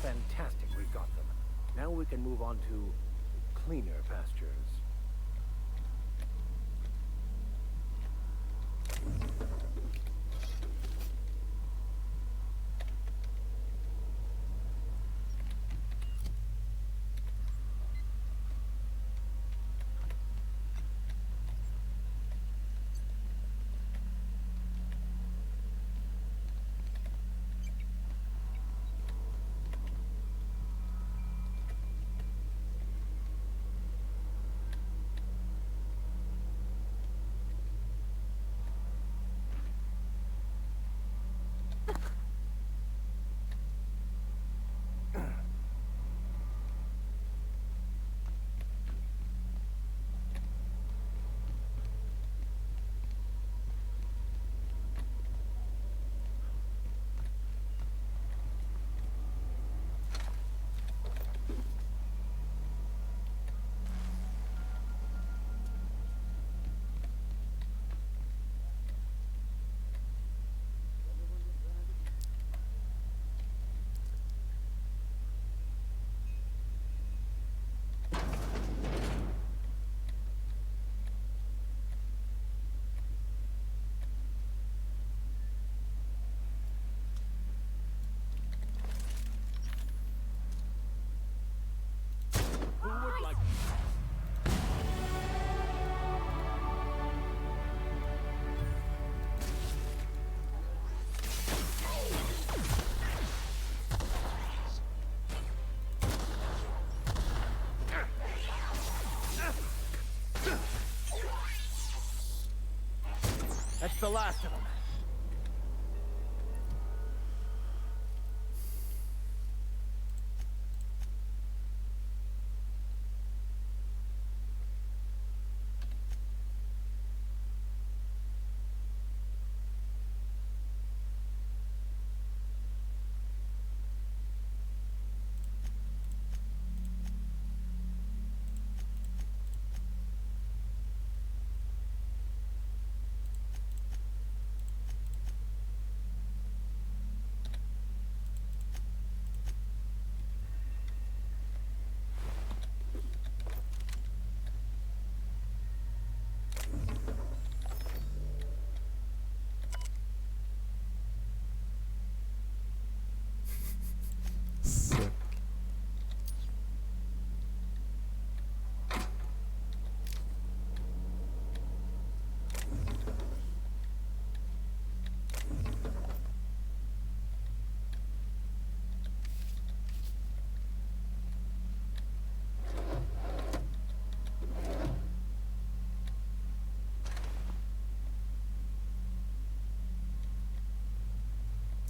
Fantastic, we got them. Now we can move on to cleaner pastures. the last of them.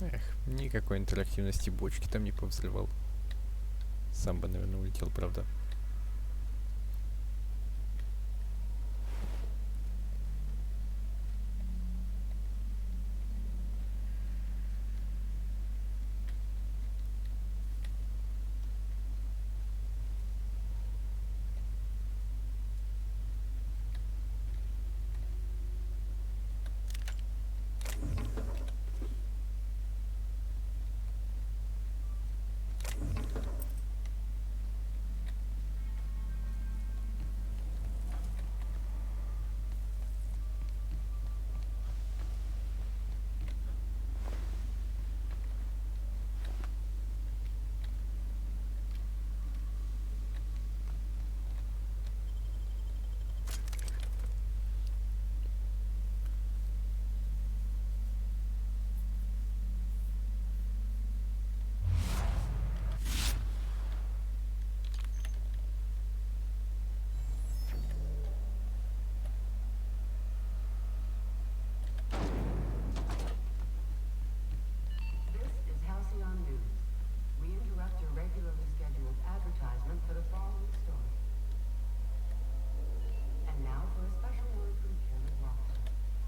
Эх, никакой интерактивности, бочки там не повзрывал. Сам бы, наверное, улетел, правда.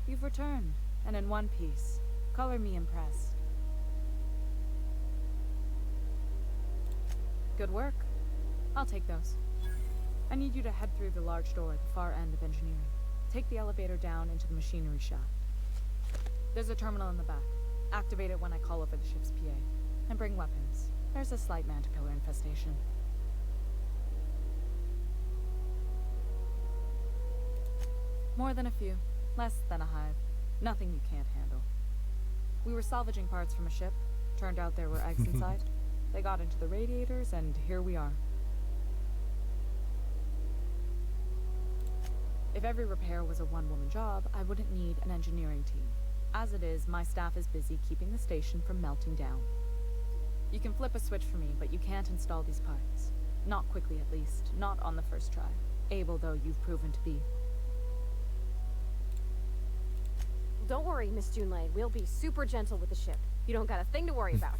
You've returned, and in one piece. Color me impressed. Good work. I'll take those. I need you to head through the large door at the far end of engineering. Take the elevator down into the machinery shaft. There's a terminal in the back. Activate it when I call over the ship's PA. And bring weapons. There's a slight manticore infestation. More than a few. Less than a hive. Nothing you can't handle. We were salvaging parts from a ship. Turned out there were eggs inside. They got into the radiators, and here we are. If every repair was a one-woman job, I wouldn't need an engineering team. As it is, my staff is busy keeping the station from melting down. You can flip a switch for me, but you can't install these parts. Not quickly, at least. Not on the first try. Able, though, you've proven to be. Don't worry, Miss Junlei. We'll be super gentle with the ship. You don't got a thing to worry about.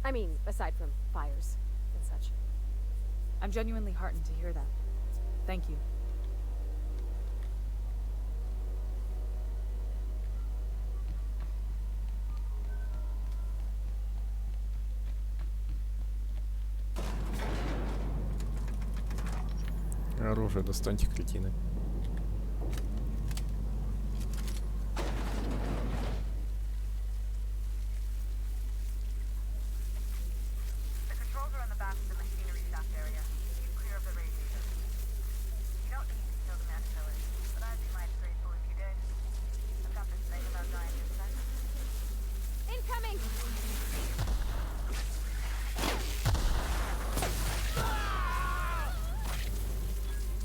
I mean, aside from fires and such. I'm genuinely heartened to hear that. Thank you. Оружие достаньте, кретины.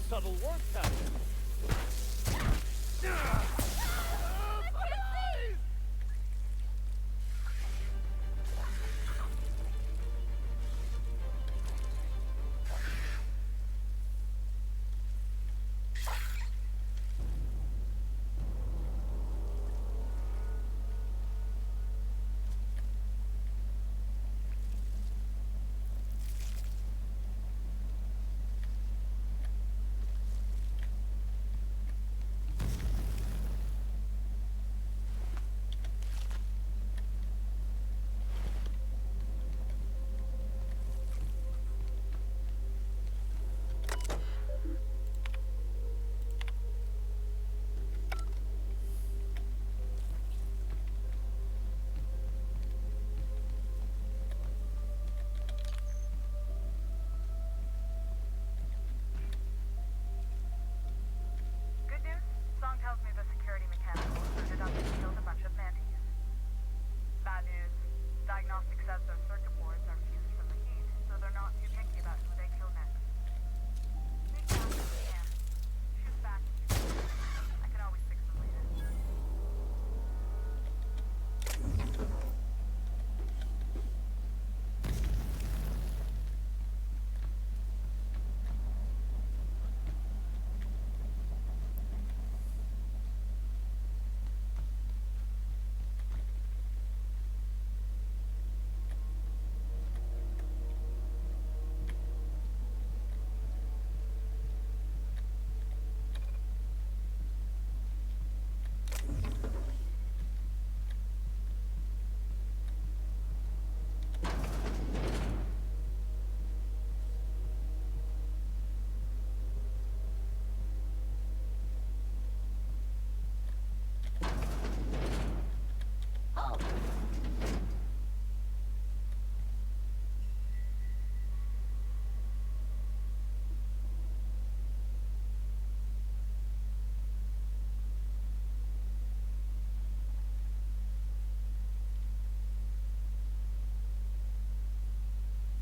Subtle work, Captain.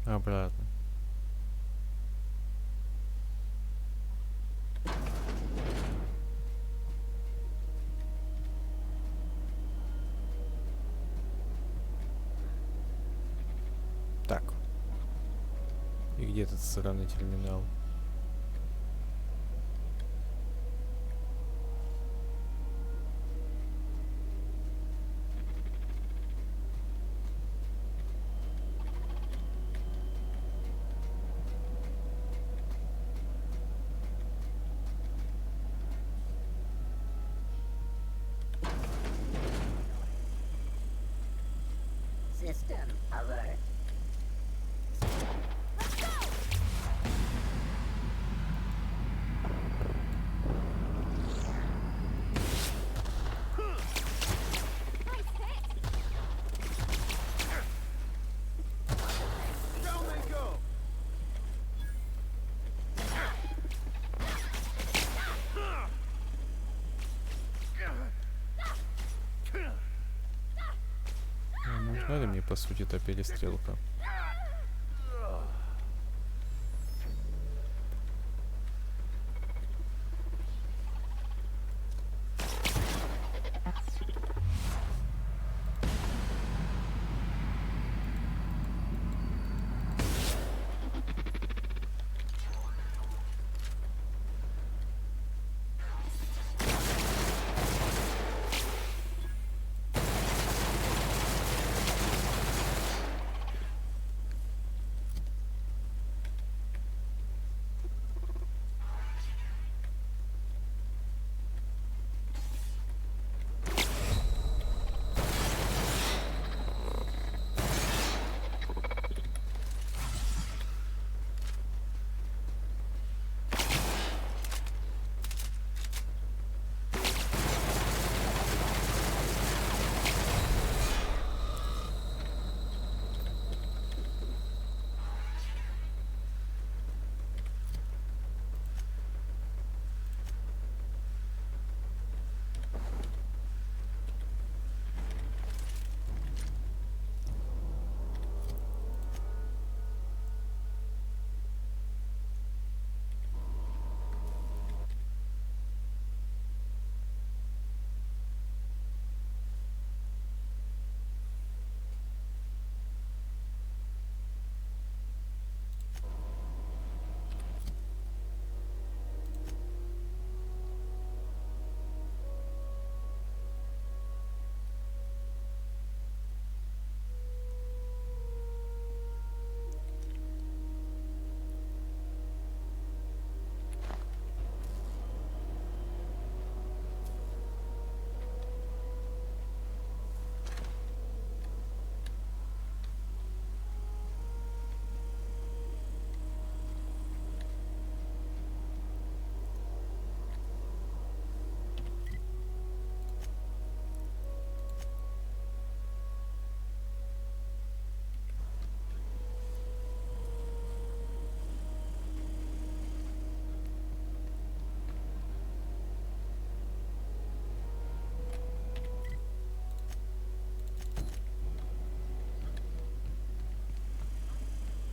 Обратно. Так. И где этот сраный терминал? System alert. Нужна ли мне, по сути, та перестрелка?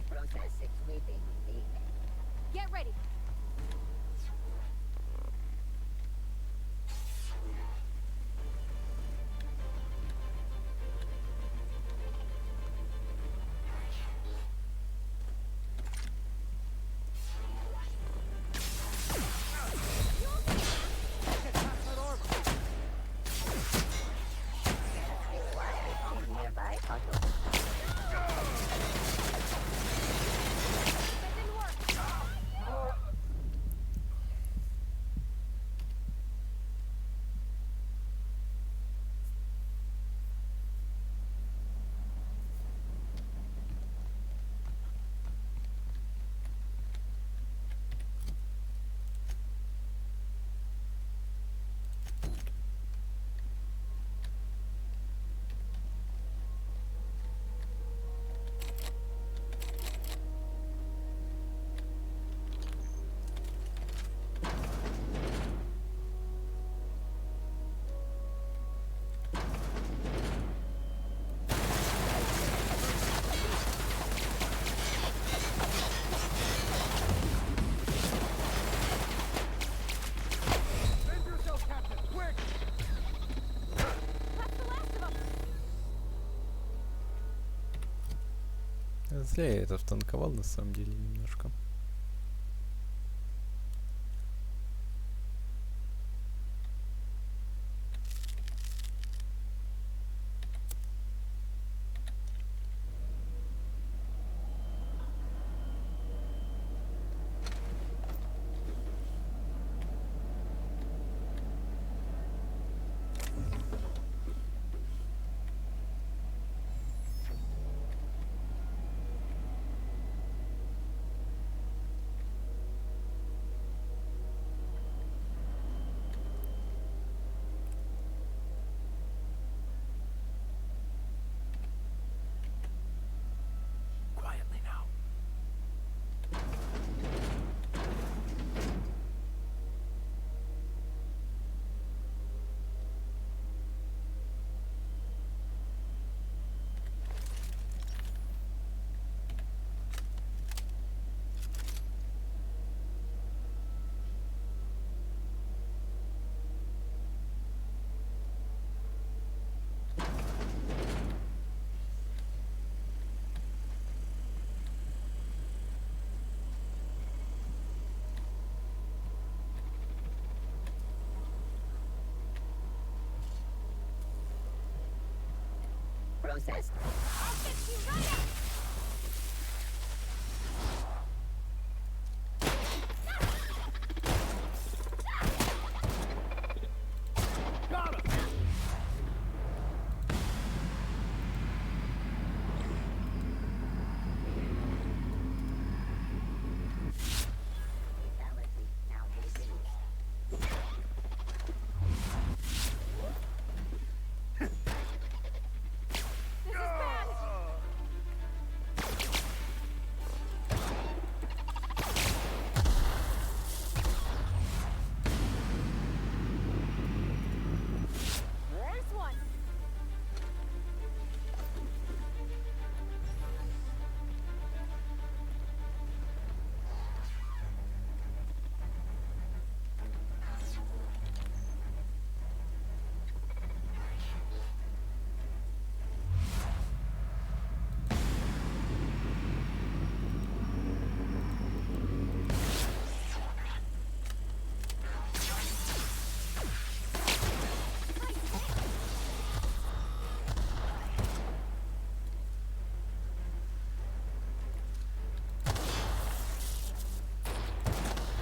Processing sweeping email. Get ready. Nearby auto. That didn't work. Зря я это втанковал на самом деле немножко. Quietly now. Process.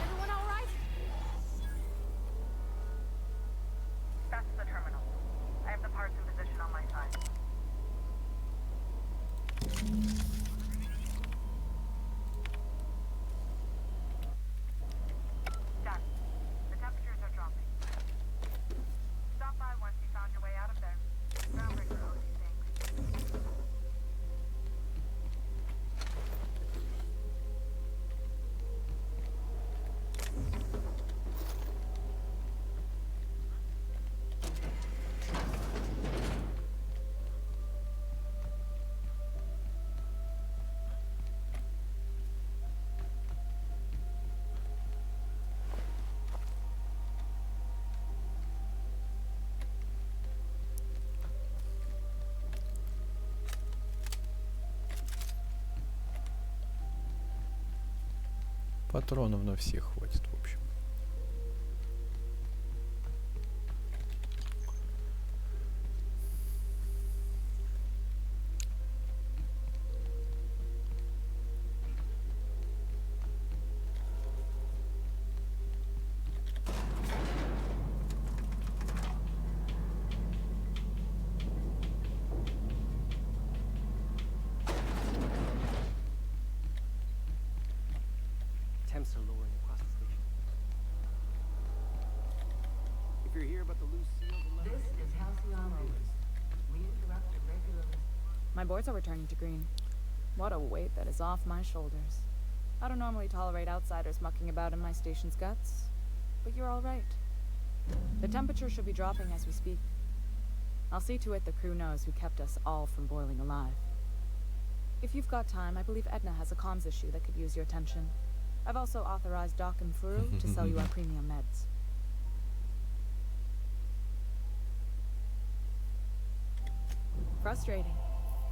Everyone all right? That's the terminal. I have the parts in position on my side. Done. The temperatures are dropping. Stop by once you found your way out of there. Groundbreaker owes you things. Патронов на всех хватит, в общем. Temps are lowering across the station. If you're here about the loose seal, the This is Halcyon News. We interrupt a regularly. My boards are returning to green. What a weight that is off my shoulders. I don't normally tolerate outsiders mucking about in my station's guts, but you're all right. The temperature should be dropping as we speak. I'll see to it the crew knows who kept us all from boiling alive. If you've got time, I believe Edna has a comms issue that could use your attention. I've also authorized Doc and Furu to sell you our premium meds. Frustrating.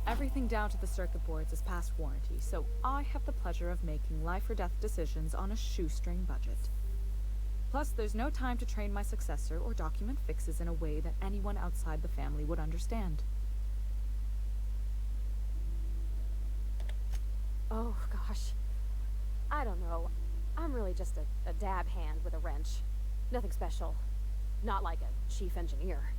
Everything down to the circuit boards is past warranty, so I have the pleasure of making life or death decisions on a shoestring budget. Plus, there's no time to train my successor or document fixes in a way that anyone outside the family would understand. Oh, gosh. I don't know. I'm really just a dab hand with a wrench. Nothing special. Not like a chief engineer.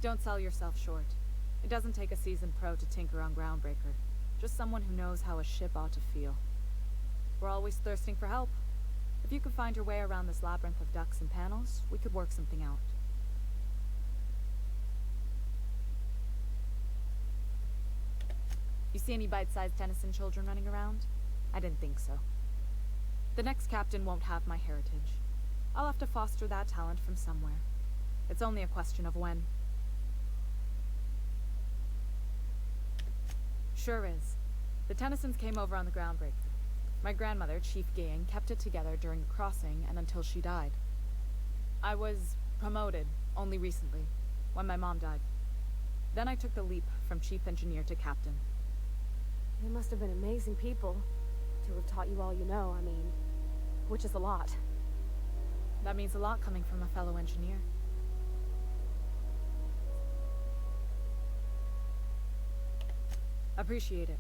Don't sell yourself short. It doesn't take a seasoned pro to tinker on Groundbreaker. Just someone who knows how a ship ought to feel. We're always thirsting for help. If you could find your way around this labyrinth of ducts and panels, we could work something out. You see any bite-sized Tennyson children running around? I didn't think so. The next captain won't have my heritage. I'll have to foster that talent from somewhere. It's only a question of when. Sure is. The Tennysons came over on the Groundbreaker. My grandmother, Chief Gayen, kept it together during the crossing and until she died. I was promoted only recently, when my mom died. Then I took the leap from chief engineer to captain. They must have been amazing people to have taught you all you know, I mean, which is a lot. That means a lot coming from a fellow engineer. Appreciate it.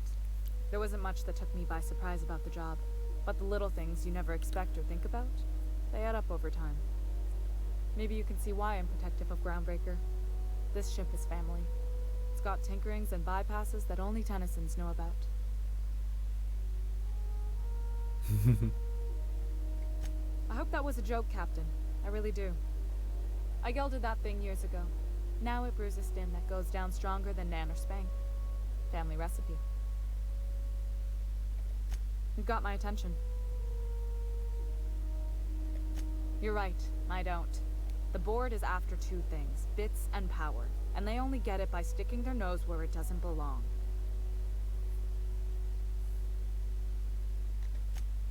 There wasn't much that took me by surprise about the job, but the little things you never expect or think about, they add up over time. Maybe you can see why I'm protective of Groundbreaker. This ship is family. It's got tinkerings and bypasses that only Tennysons know about. I hope that was a joke, Captain. I really do. I gelded that thing years ago. Now it brews a skin that goes down stronger than Nan or Spank. Family recipe. You've got my attention. You're right, I don't. The board is after two things, bits and power, and they only get it by sticking their nose where it doesn't belong.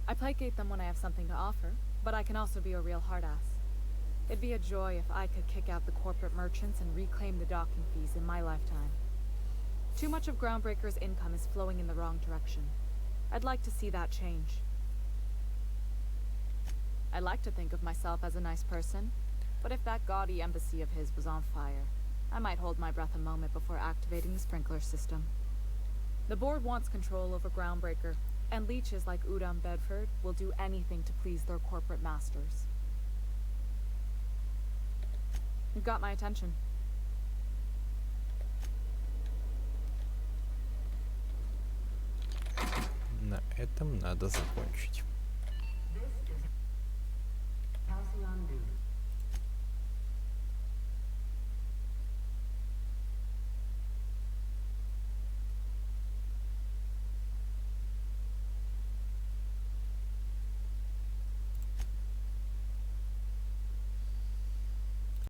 I placate them when I have something to offer, but I can also be a real hard-ass. It'd be a joy if I could kick out the corporate merchants and reclaim the docking fees in my lifetime. Too much of Groundbreaker's income is flowing in the wrong direction. I'd like to see that change. I like to think of myself as a nice person, but if that gaudy embassy of his was on fire, I might hold my breath a moment before activating the sprinkler system. The board wants control over Groundbreaker, and leeches like Udom Bedford will do anything to please their corporate masters. You've got my attention. На этом надо закончить.